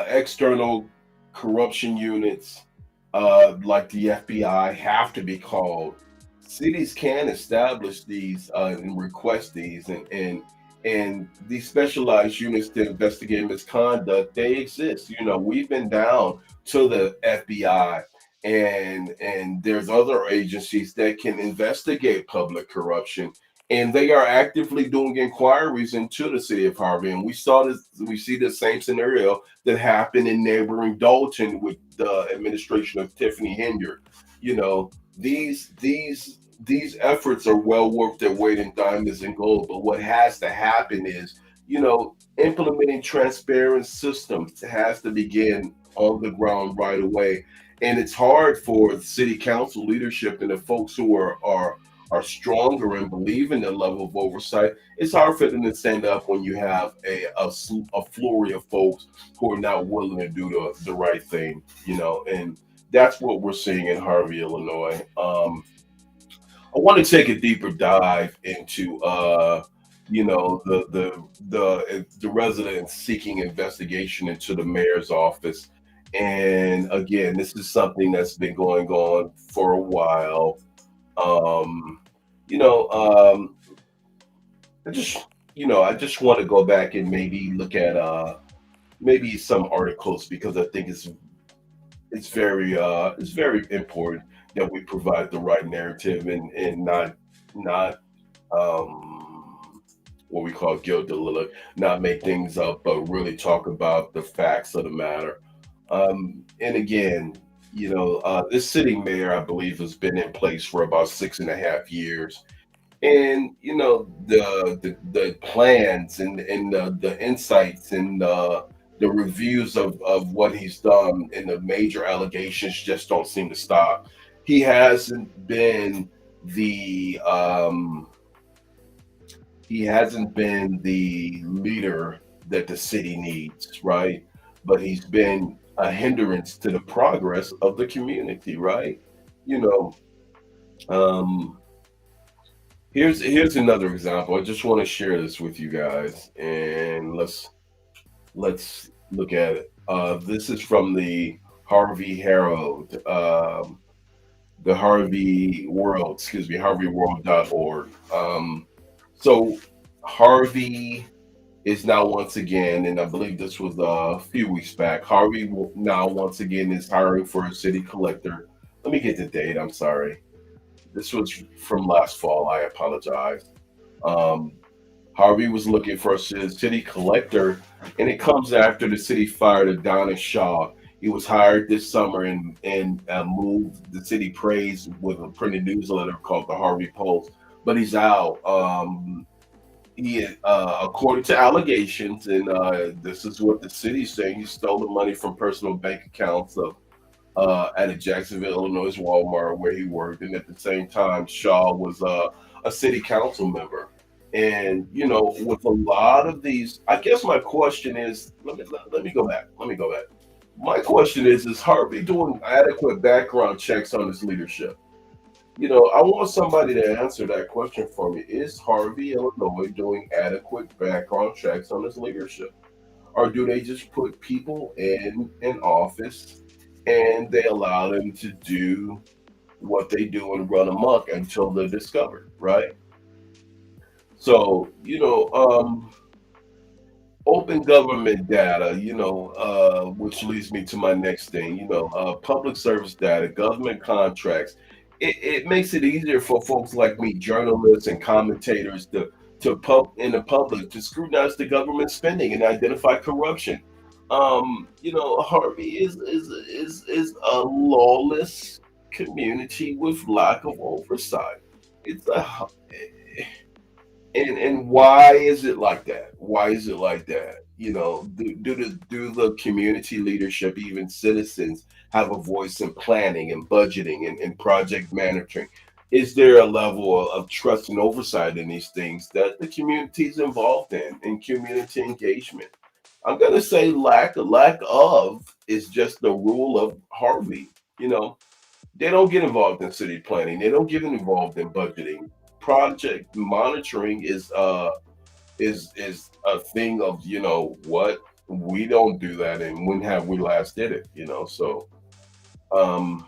external corruption units, like the FBI, have to be called. Cities can establish these and request these, and these specialized units to investigate misconduct. They exist. We've been down to the FBI, and there's other agencies that can investigate public corruption, and they are actively doing inquiries into the city of Harvey. And we see the same scenario that happened in neighboring Dalton with the administration of Tiffany Henyard. These efforts are well worth their weight in diamonds and gold. But what has to happen is, implementing transparent systems has to begin on the ground right away. And it's hard for the city council leadership and the folks who are are stronger and believe in the level of oversight, it's hard for them to stand up when you have a flurry of folks who are not willing to do the right thing, and that's what we're seeing in Harvey, Illinois. I want to take a deeper dive into the residents seeking investigation into the mayor's office. And again, this is something that's been going on for a while. Um, you know, um, I just want to go back and maybe look at maybe some articles because I think it's very important that we provide the right narrative and not what we call guilt deliver, not make things up, but really talk about the facts of the matter. And again, this city mayor, I believe, has been in place for about 6.5 years, and the plans and the insights and the reviews of what he's done and the major allegations just don't seem to stop. He hasn't been the leader that the city needs, right? But he's been a hindrance to the progress of the community, right? You know, um, here's another example. I just want to share this with you guys, and let's look at it. This is from the Harvey Herald, the Harvey World, excuse me, harveyworld.org. So Harvey is now once again, and I believe this was a few weeks back. Harvey now once again is hiring for a city collector. Let me get the date. I'm sorry. This was from last fall. I apologize. Um, Harvey was looking for a city collector, and it comes after the city fired Adonis Shaw. He was hired this summer and moved the city praise with a printed newsletter called the Harvey Post. But he's out. According to allegations, and this is what the city's saying, he stole the money from personal bank accounts of at a Jacksonville, Illinois Walmart where he worked, and at the same time, Shaw was a city council member. And with a lot of these, I guess my question is, let me go back. Let me go back. My question is Harvey doing adequate background checks on his leadership? I want somebody to answer that question for me. Is Harvey, Illinois doing adequate background checks on his leadership? Or do they just put people in an office and they allow them to do what they do and run amok until they're discovered, right? So, open government data, which leads me to my next thing, public service data, government contracts. It makes it easier for folks like me, journalists and commentators, in the public to scrutinize the government spending and identify corruption. Harvey is a lawless community with lack of oversight. It's a and why is it like that? Why is it like that? Do the community leadership, even citizens, have a voice in planning and budgeting and project managing? Is there a level of trust and oversight in these things that the community is involved in community engagement? I'm gonna say lack of is just the rule of Harvey. You know, they don't get involved in city planning. They don't get involved in budgeting. Project monitoring is a thing of what we don't do that, and when have we last did it? So um,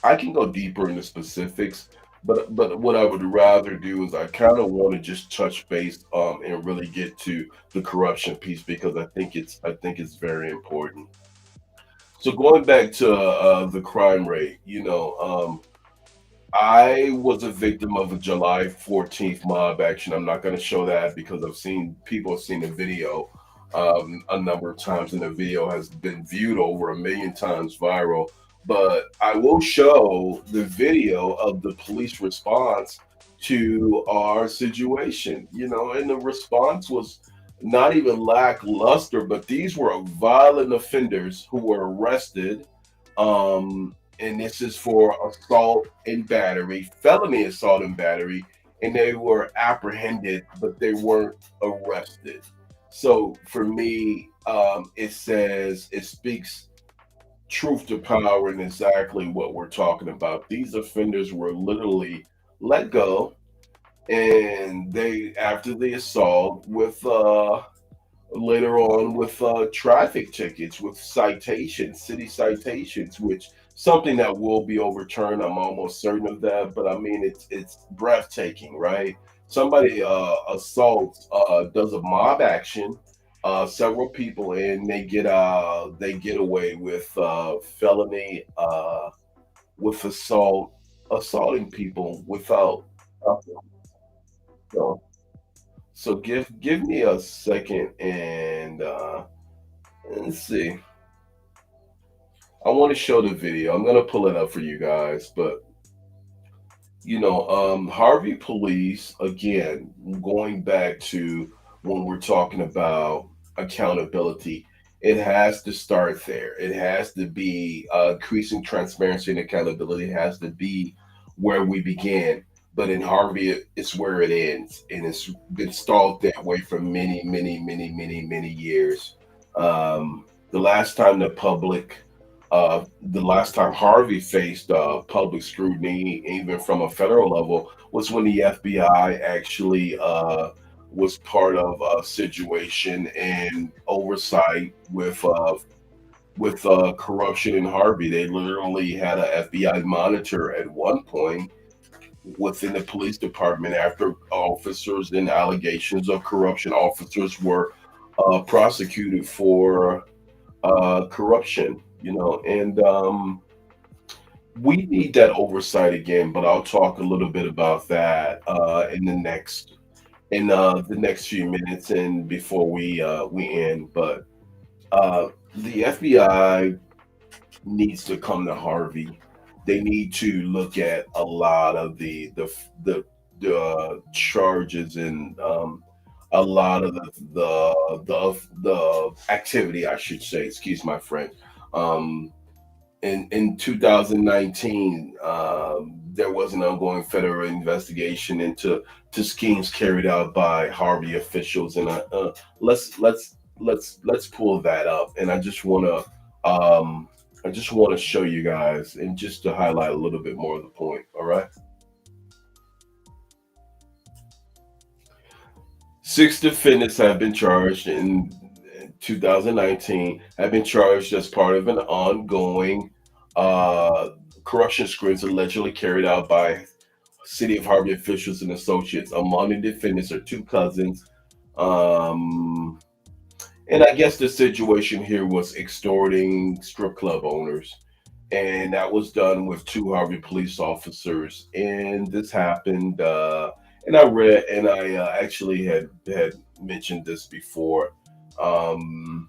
I can go deeper into specifics, but what I would rather do is I kind of want to just touch base and really get to the corruption piece because I think it's very important. So going back to the crime rate, I was a victim of a July 14th mob action. I'm not going to show that because people have seen the video a number of times, and the video has been viewed over 1 million times viral. But I will show the video of the police response to our situation, and the response was not even lackluster, but these were violent offenders who were arrested. and this is for assault and battery, felony assault and battery, and they were apprehended, but they weren't arrested. So for me, it speaks truth to power and exactly what we're talking about. These offenders were literally let go, and they after the assault with later on with traffic tickets, with citations, city citations, which something that will be overturned. I'm almost certain of that. But I mean, it's breathtaking, right? Somebody assaults, does a mob action, several people, and they get away with felony with assaulting people without nothing. So, so give me a second and let's see. I want to show the video. I'm gonna pull it up for you guys, but Harvey police again, going back to when we're talking about accountability, it has to start there. It has to be increasing transparency and accountability has to be where we begin. But in Harvey, it's where it ends, and it's been stalled that way for many, many, many, many, many years. The last time the last time Harvey faced public scrutiny, even from a federal level, was when the FBI actually was part of a situation and oversight with corruption in Harvey. They literally had a FBI monitor at one point within the police department after officers and allegations of corruption. Officers were prosecuted for corruption, and we need that oversight again. But I'll talk a little bit about that in the next few minutes and before we end. But the FBI needs to come to Harvey. They need to look at a lot of the charges and a lot of the activity, I should say. Excuse my French. Um, in 2019, there was an ongoing federal investigation into schemes carried out by Harvey officials, and let's pull that up. And I just want to show you guys, and just to highlight a little bit more of the point. All right. 6 defendants have been charged in 2019, have been charged as part of an ongoing uh, corruption screens allegedly carried out by City of Harvey officials and associates. Among the defendants are two cousins. Um, and I guess the situation here was extorting strip club owners. And that was done with two Harvey police officers. And this happened. And I read, and I actually had mentioned this before. Um,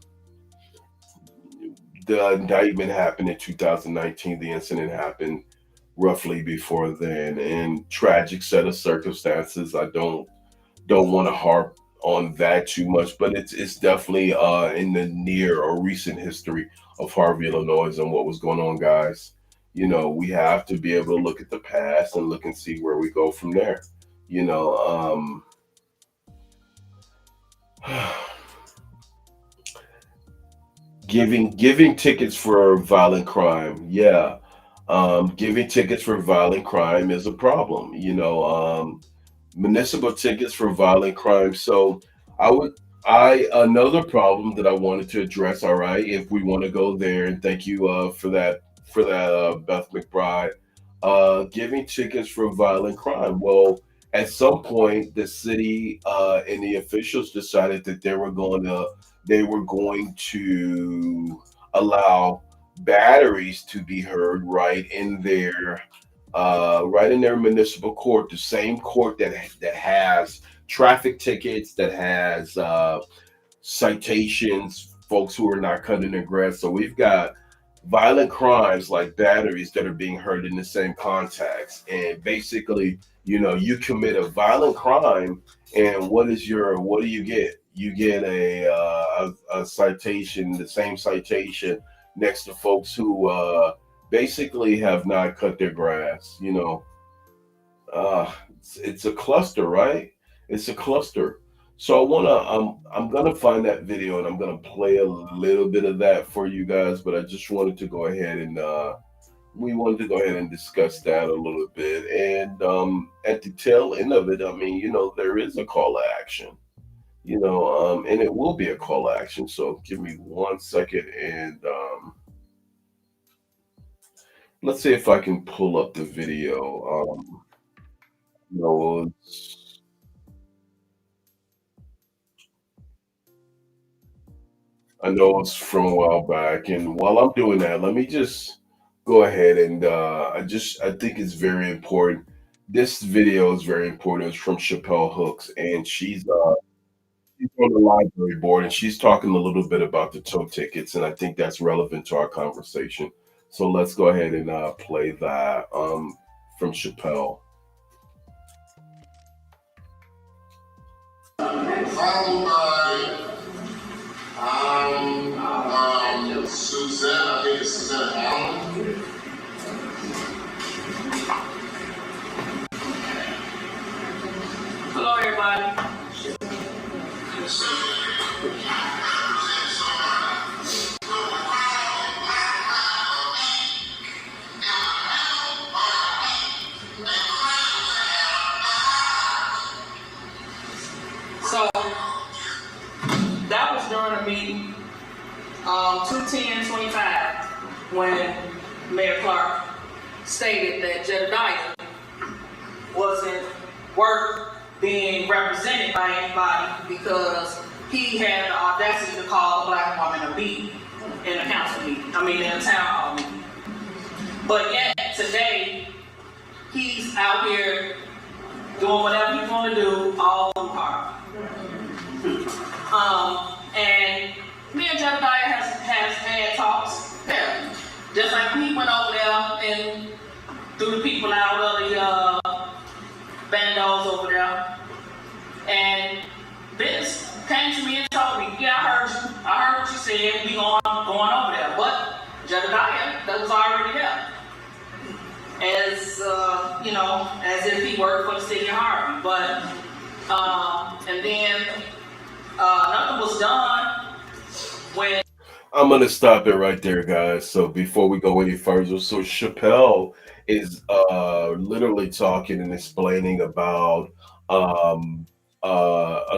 the indictment happened in 2019. The incident happened roughly before then, and tragic set of circumstances. I don't want to harp on that too much, but it's definitely in the near or recent history of Harvey, Illinois, and what was going on, guys. We have to be able to look at the past and look and see where we go from there. You know, giving tickets for violent crime. Yeah, giving tickets for violent crime is a problem. Municipal tickets for violent crime. So I would I another problem that I wanted to address. All right, if we want to go there, and thank you for that Beth McBride, giving tickets for violent crime. Well, at some point, the city and the officials decided that they were going to allow batteries to be heard right in their municipal court, the same court that has traffic tickets, that has citations, folks who are not cutting their grass. So we've got violent crimes like batteries that are being heard in the same context. And basically, you commit a violent crime, and what do you get? You get a citation, the same citation next to folks who basically have not cut their grass. It's a cluster, right? It's a cluster. So I'm gonna find that video and I'm gonna play a little bit of that for you guys. But I just wanted to go ahead and we wanted to go ahead and discuss that a little bit. And at the tail end of it, I mean, there is a call to action. And it will be a call to action. So give me 1 second and let's see if I can pull up the video. It's I know it's from a while back, and while I'm doing that, let me just go ahead and I think it's very important. This video is very important. It's from Chappelle Hooks, and she's on the library board, and she's talking a little bit about the tow tickets, and I think that's relevant to our conversation. So let's go ahead and play that from Chappelle. Followed by Suzanne, I think it's Suzanne Allen. Hello, everybody. So that was during a meeting, 2/10/25, when Mayor Clark stated that Jedediah wasn't worth being represented by anybody because he had the audacity to call a black woman a B in a council meeting, in a town hall meeting. But yet today, he's out here doing whatever he's going to do, all through Harvey. And me and Jedediah has had talks there. Just like when he went over there and threw the people out of the bandos over there. And Vince came to me and told me, yeah, I heard what you said, we going over there. But Jedediah, that was already there. As, as if he worked for the city of Harvey. But, and then nothing was done when... I'm going to stop it right there, guys. So before we go any further, so Chappelle is literally talking and explaining about a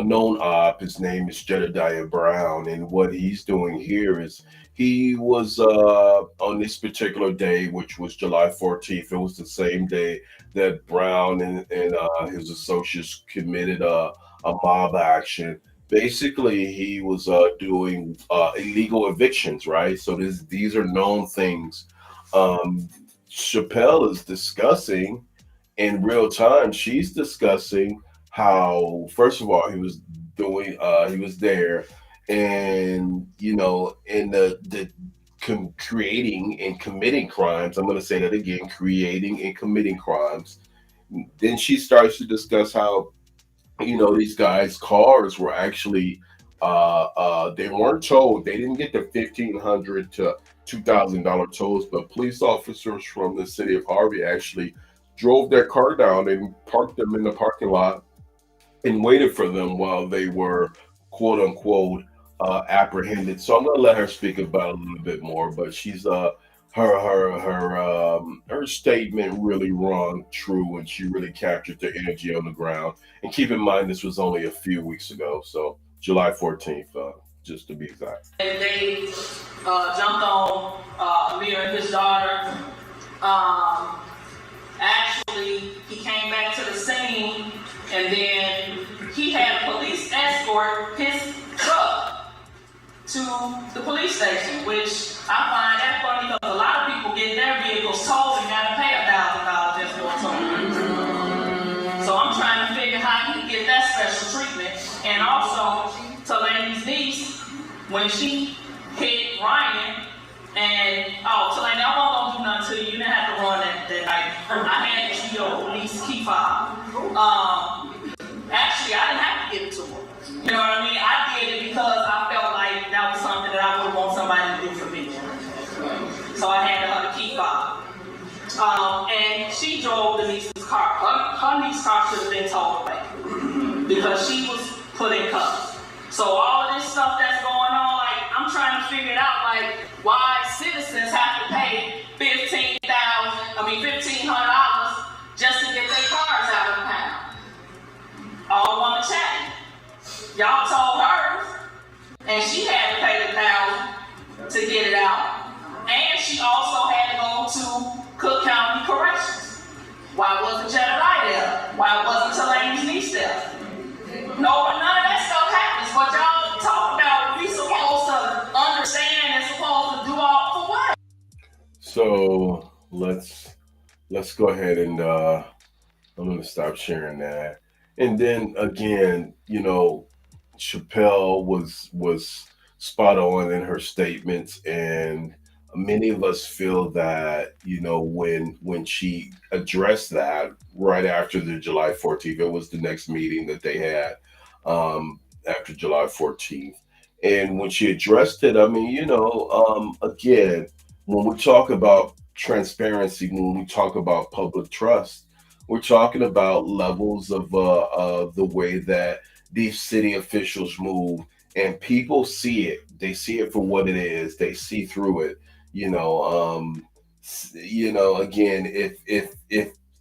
known op. His name is Jedediah Brown, and what he's doing here is he was on this particular day, which was July 14th. It was the same day that Brown and his associates committed a mob action. Basically, he was doing illegal evictions, right? So these are known things. Chappelle is discussing in real time. She's discussing how, first of all, he was there, and in the creating and committing crimes. I'm going to say that again: creating and committing crimes. Then she starts to discuss how these guys' cars were actually they weren't towed. They didn't get the $1,500 to $2,000 tolls, but police officers from the city of Harvey actually drove their car down and parked them in the parking lot and waited for them while they were quote unquote apprehended. So I'm gonna let her speak about it a little bit more, but she's her statement really rung true, and she really captured the energy on the ground. And keep in mind, this was only a few weeks ago, so July 14th, just to be exact. And they jumped on Amir and his daughter. Actually, he came back to the scene, and then he had a police escort his truck to the police station, which I find that funny because a lot of people get their vehicles towed and gotta pay $1,000 just for a tow. So I'm trying to figure how he get that special treatment. And also, Telane's niece, when she hit Ryan, and Telane, I wasn't gonna do nothing to you. You didn't have to run that night. I had your police key fob. Actually, I didn't have to give it to him. You know what I mean? I did it because I felt like that was something that I would want somebody to do for me. So I handed her the key fob. because she was put in cuffs. So all of this stuff that's going on, like, I'm trying to figure it out, like, why citizens have to pay $1,500 just to get their cars out of the pound. All woman chatting. Y'all told her, and she had to pay the $1,000 to get it out. And she also had to go to Cook County Corrections. Why wasn't Jedediah there? Why wasn't Telane's niece there? No, none of that stuff happens. What y'all talk about, we supposed to understand and supposed to do all for what? So let's go ahead and I'm gonna stop sharing that. And then again, Chappelle was spot on in her statements, and many of us feel that when she addressed that right after the July 14th, it was the next meeting that they had after July 14th, and when she addressed it, I mean, again, when we talk about transparency, when we talk about public trust, we're talking about levels of the way that these city officials move, and people see it. They see it for what it is. They see through it. Again,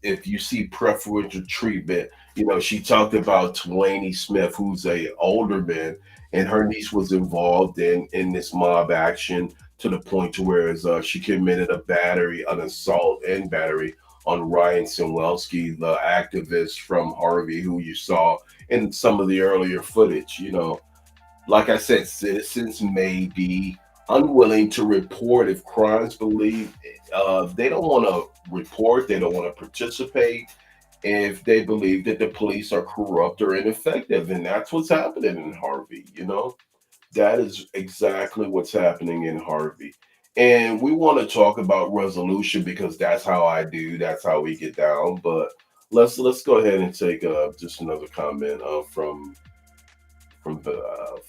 if you see preferential treatment, she talked about Telaine Smith, who's a older man, and her niece was involved in this mob action to the point to where she committed an assault and battery on Ryan Sinwelski, the activist from Harvey, who you saw in some of the earlier footage. Like I said, citizens may be unwilling to report if crimes believe they don't want to report, they don't want to participate if they believe that the police are corrupt or ineffective. And that's what's happening in Harvey. That is exactly what's happening in Harvey. And we want to talk about resolution because that's how I do. That's how we get down. But let's go ahead and take just another comment from the.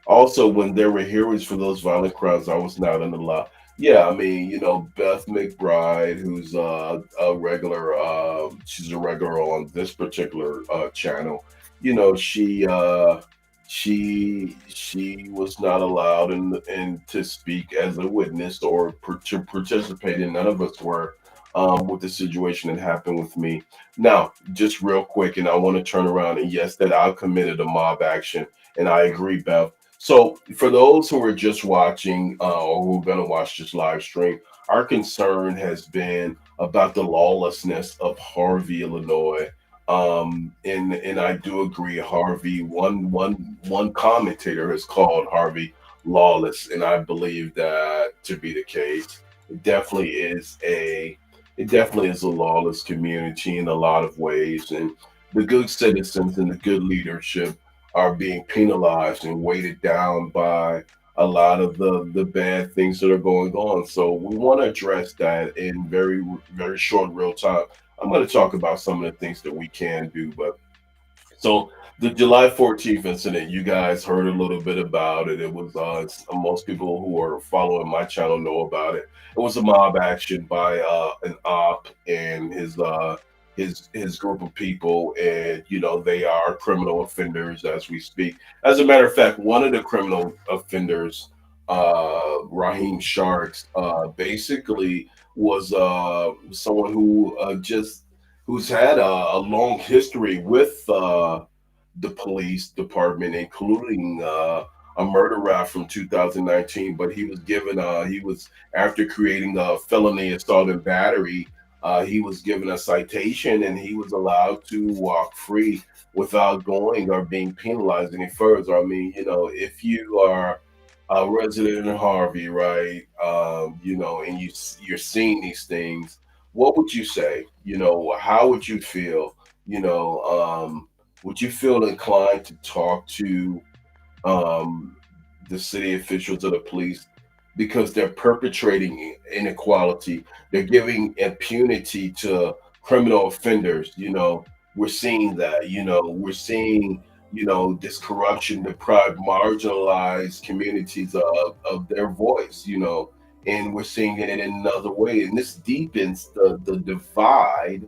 Also, when there were hearings for those violent crimes, I was not in the law. Yeah, I mean, Beth McBride, who's a regular, she's a regular on this particular channel. She was not allowed in to speak as a witness or to participate in. None of us were with the situation that happened with me. Now, just real quick, and I want to turn around and yes, that I committed a mob action, and I agree, Beth. So for those who are just watching or who are going to watch this live stream, our concern has been about the lawlessness of Harvey, Illinois. And I do agree, Harvey. One commentator has called Harvey lawless, and I believe that to be the case. It definitely is a lawless community in a lot of ways, and the good citizens and the good leadership are being penalized and weighted down by a lot of the bad things that are going on. So we want to address that in very, very short real time. I'm going to talk about some of the things that we can do. But so the July 14th incident, you guys heard a little bit about it. It was most people who are following my channel know about it. It was a mob action by an op and his group of people, and they are criminal offenders as we speak. As a matter of fact, one of the criminal offenders, Raheem Sharks, basically was someone who's had a long history with the police department, including a murder rap from 2019. But he was after creating a felony assault and battery. He was given a citation and he was allowed to walk free without going or being penalized any further. I mean, if you are a resident in Harvey, right, and you're seeing these things, what would you say? How would you feel? Would you feel inclined to talk to the city officials or the police because they're perpetrating inequality? They're giving impunity to criminal offenders. We're seeing that. We're seeing this corruption deprive marginalized communities of their voice. And we're seeing it in another way, and this deepens the divide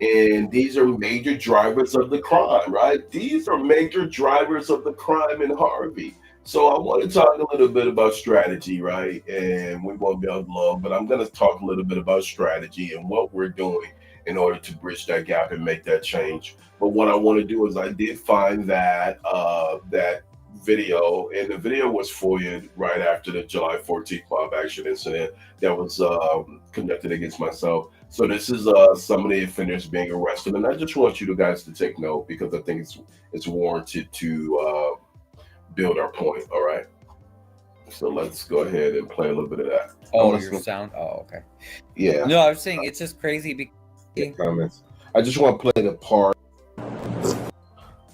And these are major drivers of the crime, right? These are major drivers of the crime in Harvey. So I want to talk a little bit about strategy, right? And we won't be on long, but I'm going to talk a little bit about strategy and what we're doing in order to bridge that gap and make that change. But what I want to do is I did find that video, and the video was FOIA'd right after the July 14th mob action incident that was conducted against myself. So this is some of the offenders being arrested, and I just want you guys to take note because I think it's warranted to build our point. All right. So let's go ahead and play a little bit of that. Oh, your sound. Oh, okay. Yeah. No, I was saying it's just crazy because comments. I just want to play the part.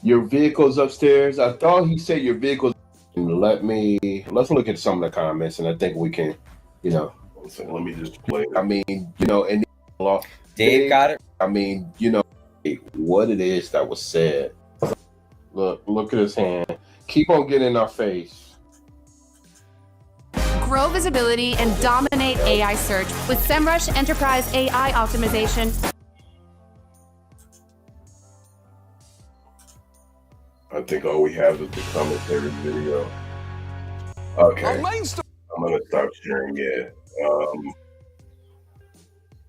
Your vehicle's upstairs. I thought he said your vehicle's. Let's look at some of the comments, and I think we can, let me just play. I mean, and Dave got it. I mean, what it is that was said. Look at his hand. Keep on getting in our face. Grow visibility and dominate AI search with SEMrush Enterprise AI optimization. I think all we have is the commentary video. Okay. I'm gonna stop sharing it.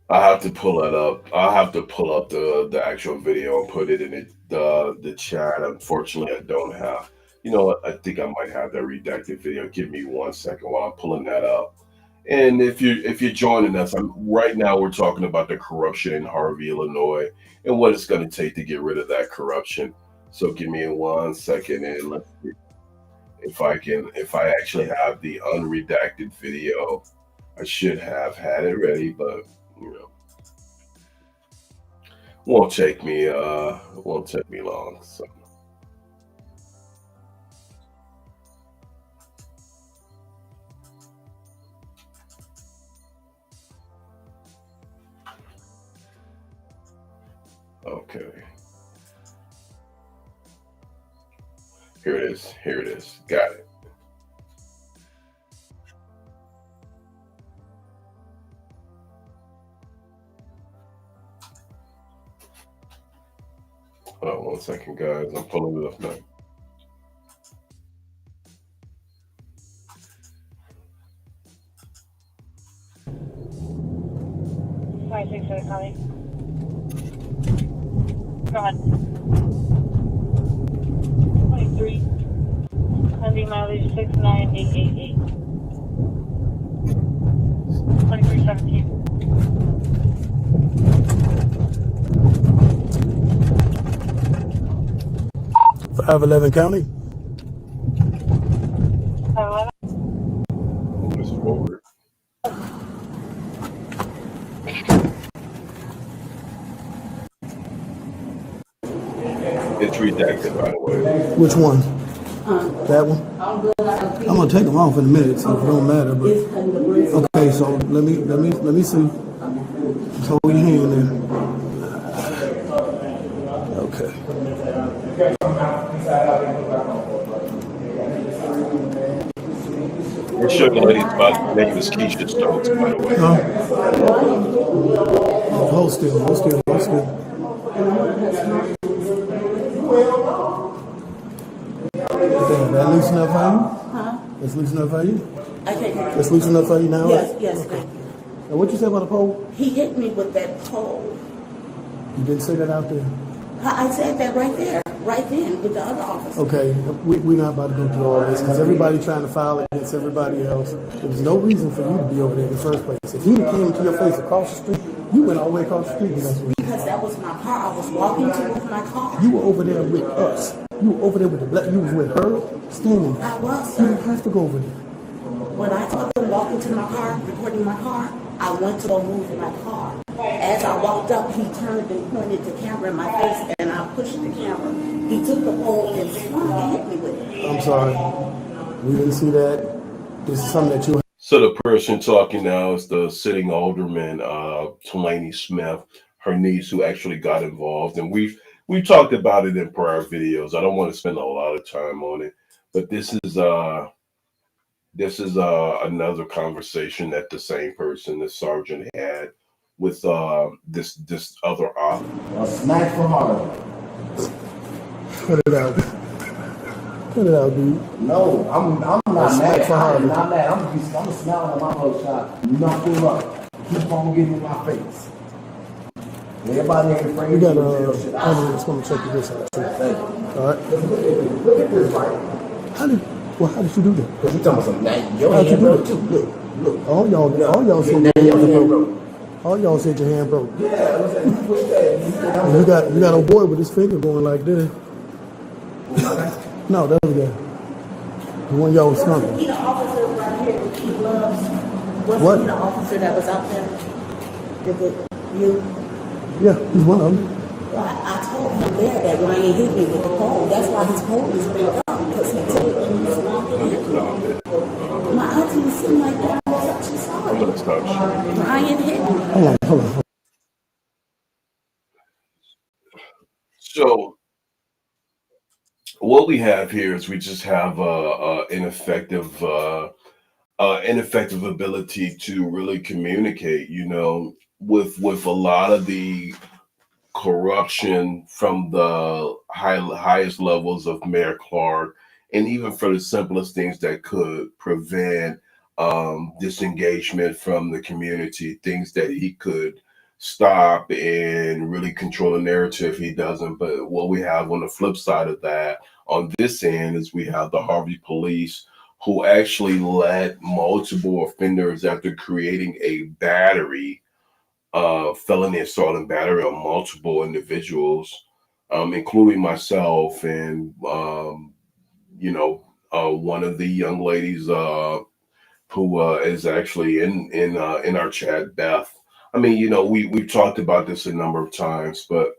I have to pull it up. I'll have to pull up the actual video and put it in the chat. Unfortunately, I don't have. You know what? I think I might have that redacted video. Give me 1 second while I'm pulling that up. And if you're joining us, right now we're talking about the corruption in Harvey, Illinois, and what it's going to take to get rid of that corruption. So give me 1 second, and let's see if I actually have the unredacted video. I should have had it ready, but won't take me long. So. Okay. Here it is. Got it. Hold on 1 second, guys. I'm pulling it up now. Go ahead. 23. Pending mileage 69888. 2317. Five 11 County. 511. Move forward. It's redacted, by the way. Which one? That one? I'm gonna take them off in a minute, so it don't matter. But okay, so let me see. Just hold your hand there. Okay. We're showing the lady's name is Keisha Stokes, by the way. Hold still. That loose enough for you? Huh? That's loose enough for you? I can't hear you. That's loose enough for you now? Yes, Okay. thank you. Now, what you say about the pole? He hit me with that pole. You didn't say that out there? I said that right there, right then, with the other officer. Okay, we're not about to go through all this because everybody trying to file against everybody else. There was no reason for you to be over there in the first place. If he came to your face across the street, you went all the way across the street. Because that was my car. I was walking towards my car. You were over there with us. You were over there with the black. You was with her standing there. I was, You sir. didn't have to go over there. When I told him walk into my car, recording my car, I went to go move my car. As I walked up, he turned and pointed the camera in my face, and I pushed the camera. He took the pole and swung and hit me with it. I'm sorry. We didn't see that. This is something that you. So the person talking now is the sitting alderman, Tlaney Smith, her niece, who actually got involved, and we talked about it in prior videos. I don't want to spend a lot of time on it, but this is another conversation that the same person, the sergeant, had with this other op. A smack for Harvey. Cut it out. Cut it out, dude. No, I'm not smack mad. for Harvey. I'm not mad. I'm smiling at my whole shot. You not pull up. Keep on getting in my face. Everybody ain't afraid We got to do shit. I'm just gonna check this out too. All right. Look at this, right? How did you do that? Because you talking about some night. Your How'd you hand do broke that? too. Look. All y'all said Your your hand hand broke. broke. All y'all said your hand broke. Yeah, I was like, you push that. And you got a boy with his finger going like this. No, that was the one y'all was smoking. He the officer right here with key gloves. Wasn't What? he the officer that was out there? Is it you? Yeah, he's one of them. I told him there that Ryan hit me with the pole. That's why his pole is big up. Because he took it when he was walking in. My auntie was sitting like that. I was like, she saw it. Ryan hit me. Hold on. So what we have here is we just have ineffective ability to really communicate, with a lot of the corruption from the highest levels of Mayor Clark, and even for the simplest things that could prevent disengagement from the community, things that he could stop and really control the narrative. He doesn't. But what we have on the flip side of that, on this end, is we have the Harvey police, who actually let multiple offenders, after creating a battery, felony assault and battery on multiple individuals, including myself and one of the young ladies who is actually in our chat, Beth. I mean, we've talked about this a number of times, but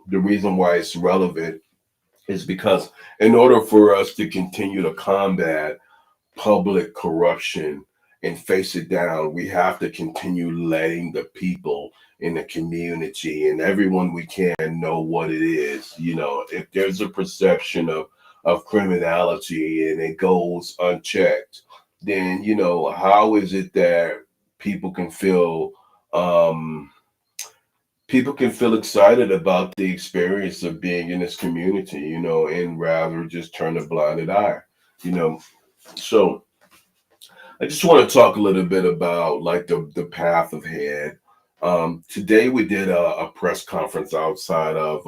the reason why it's relevant is because in order for us to continue to combat public corruption and face it down, we have to continue letting the people in the community and everyone we can know what it is. If there's a perception of criminality and it goes unchecked, then how is it that people can feel excited about the experience of being in this community, and rather just turn a blinded eye, so I just want to talk a little bit about like the path ahead. Today we did a press conference outside of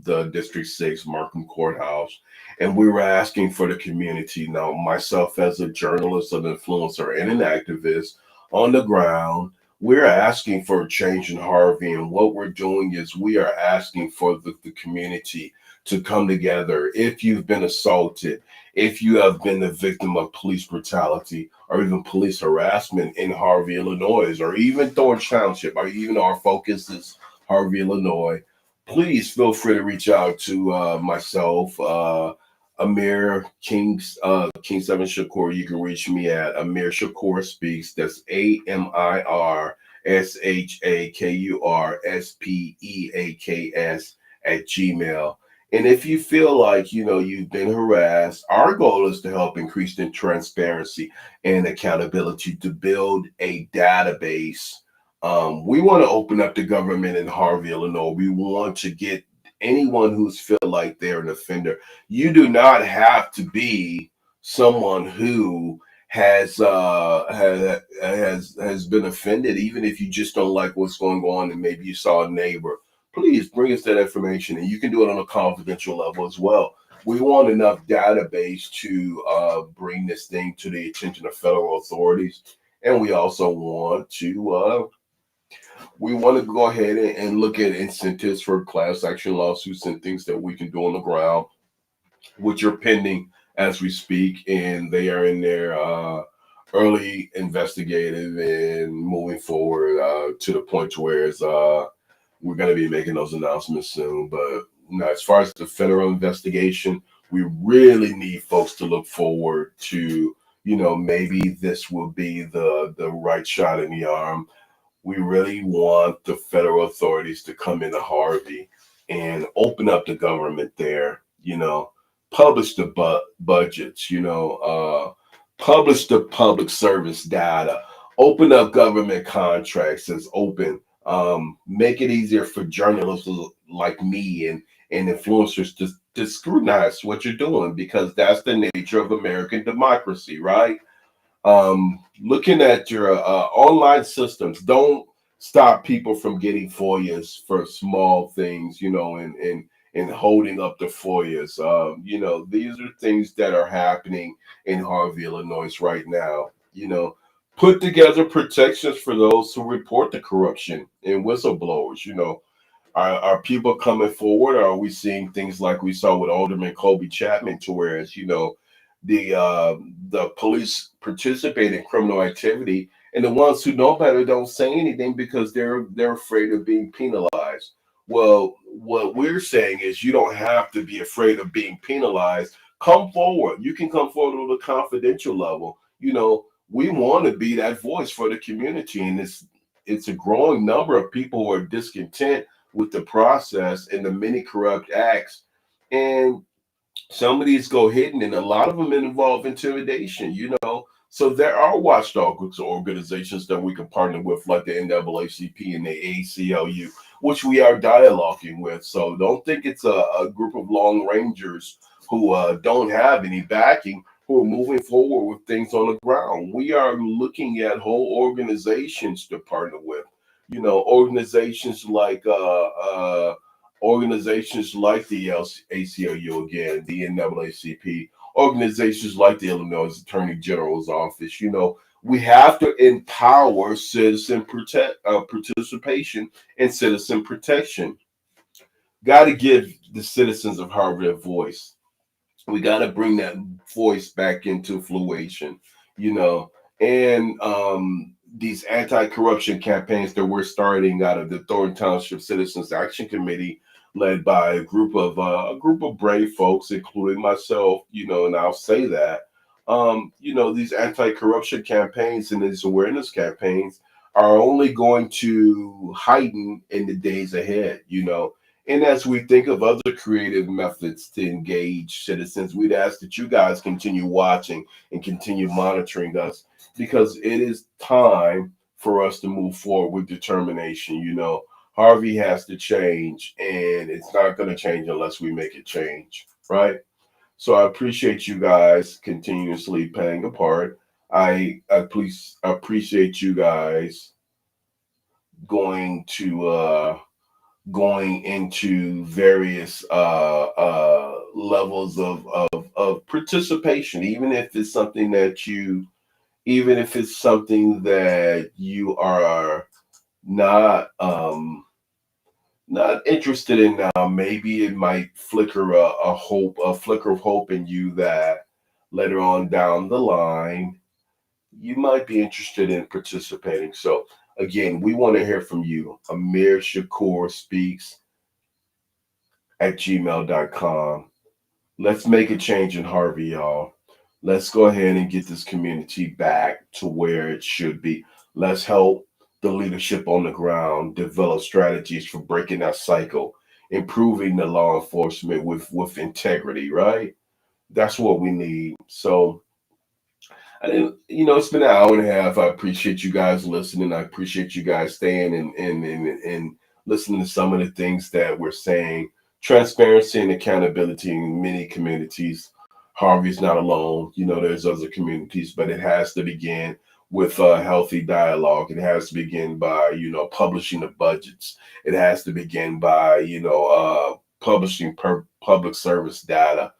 the District 6 Markham Courthouse, and we were asking for the community. Now, myself as a journalist, an influencer, and an activist on the ground, we're asking for a change in Harvey, and what we're doing is we are asking for the community to come together. If you've been assaulted, if you have been the victim of police brutality or even police harassment in Harvey, Illinois, or even Thornton Township, or even our focus is Harvey, Illinois, please feel free to reach out to myself, Amir King 7 Shakur. You can reach me at Amir Shakur Speaks. That's AmirShakurSpeaks at Gmail. And if you feel like, you've been harassed, our goal is to help increase the transparency and accountability to build a database. We want to open up the government in Harvey, Illinois. We want to get anyone who's feel like they're an offender. You do not have to be someone who has been offended, even if you just don't like what's going on and maybe you saw a neighbor. Please bring us that information, and you can do it on a confidential level as well. We want enough database to bring this thing to the attention of federal authorities, and we also want to go ahead and look at incentives for class action lawsuits and things that we can do on the ground, which are pending as we speak, and they are in their early investigative and moving forward to the point to where it's we're going to be making those announcements soon. But as far as the federal investigation, we really need folks to look forward to, maybe this will be the right shot in the arm. We really want the federal authorities to come into Harvey and open up the government there, publish the budgets, publish the public service data, Open up government contracts as open. Make it easier for journalists like me and influencers to scrutinize what you're doing, because that's the nature of American democracy, right? Looking at your online systems, don't stop people from getting FOIAs for small things, and holding up the FOIAs. These are things that are happening in Harvey, Illinois right now. Put together protections for those who report the corruption and whistleblowers. Are people coming forward, or are we seeing things like we saw with Alderman Colby Chapman, to whereas the police participate in criminal activity, and the ones who know better don't say anything because they're afraid of being penalized. Well, what we're saying is you don't have to be afraid of being penalized. Come forward. You can come forward with a confidential level. We want to be that voice for the community, and it's a growing number of people who are discontent with the process and the many corrupt acts. And some of these go hidden, and a lot of them involve intimidation. So there are watchdog groups or organizations that we can partner with, like the NAACP and the ACLU, which we are dialoguing with. So don't think it's a group of Lone Rangers who don't have any backing, who are moving forward with things on the ground. We are looking at whole organizations to partner with. Organizations like the ACLU, again, the NAACP, organizations like the Illinois Attorney General's office. We have to empower citizen participation and citizen protection. Got to give the citizens of Harvard a voice. We got to bring that voice back into fruition, and these anti-corruption campaigns that we're starting out of the Thornton Township Citizens Action Committee, led by a group of brave folks, including myself, and I'll say that, these anti-corruption campaigns and these awareness campaigns are only going to heighten in the days ahead. And as we think of other creative methods to engage citizens, we'd ask that you guys continue watching and continue monitoring us, because it is time for us to move forward with determination. Harvey has to change, and it's not going to change unless we make it change, right? So I appreciate you guys continuously playing a part. I appreciate you guys going into various levels of participation, even if it's something that you are not interested in now. Maybe it might flicker a flicker of hope in you that later on down the line you might be interested in participating. So again, we want to hear from you. Amir Shakur speaks at gmail.com. Let's make a change in Harvey, y'all. Let's go ahead and get this community back to where it should be. Let's help the leadership on the ground develop strategies for breaking that cycle, improving the law enforcement with integrity, right? That's what we need. So, it's been an hour and a half. I appreciate you guys listening. I appreciate you guys staying and listening to some of the things that we're saying. Transparency and accountability in many communities. Harvey's not alone. There's other communities, but it has to begin with a healthy dialogue. It has to begin by, publishing the budgets. It has to begin by, publishing public service data,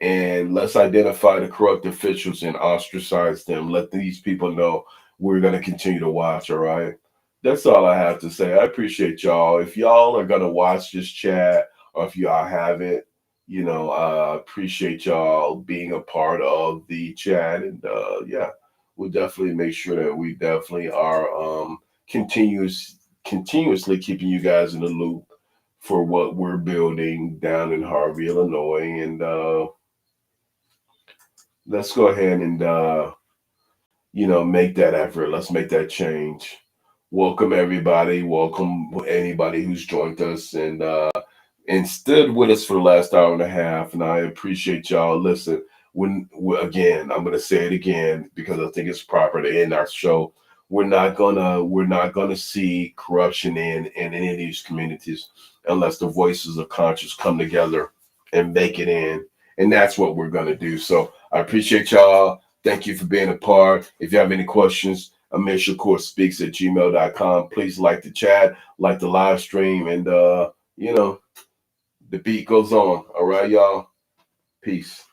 and let's identify the corrupt officials and ostracize them. Let these people know we're going to continue to watch. All right. That's all I have to say. I appreciate y'all. If y'all are going to watch this chat, or if y'all haven't, I appreciate y'all being a part of the chat. And yeah, we'll definitely make sure that we definitely are continuously keeping you guys in the loop for what we're building down in Harvey, Illinois. And let's go ahead and make that effort. Let's make that change. Welcome everybody. Welcome anybody who's joined us and stood with us for the last hour and a half. And I appreciate y'all. Listen, again, I'm going to say it again because I think it's proper to end our show. We're not gonna see corruption in any of these communities unless the voices of conscience come together and make it in. And that's what we're gonna do. So I appreciate y'all. Thank you for being a part. If you have any questions, Amir Shakur speaks at gmail.com. Please like the chat, like the live stream, and the beat goes on. All right, y'all. Peace.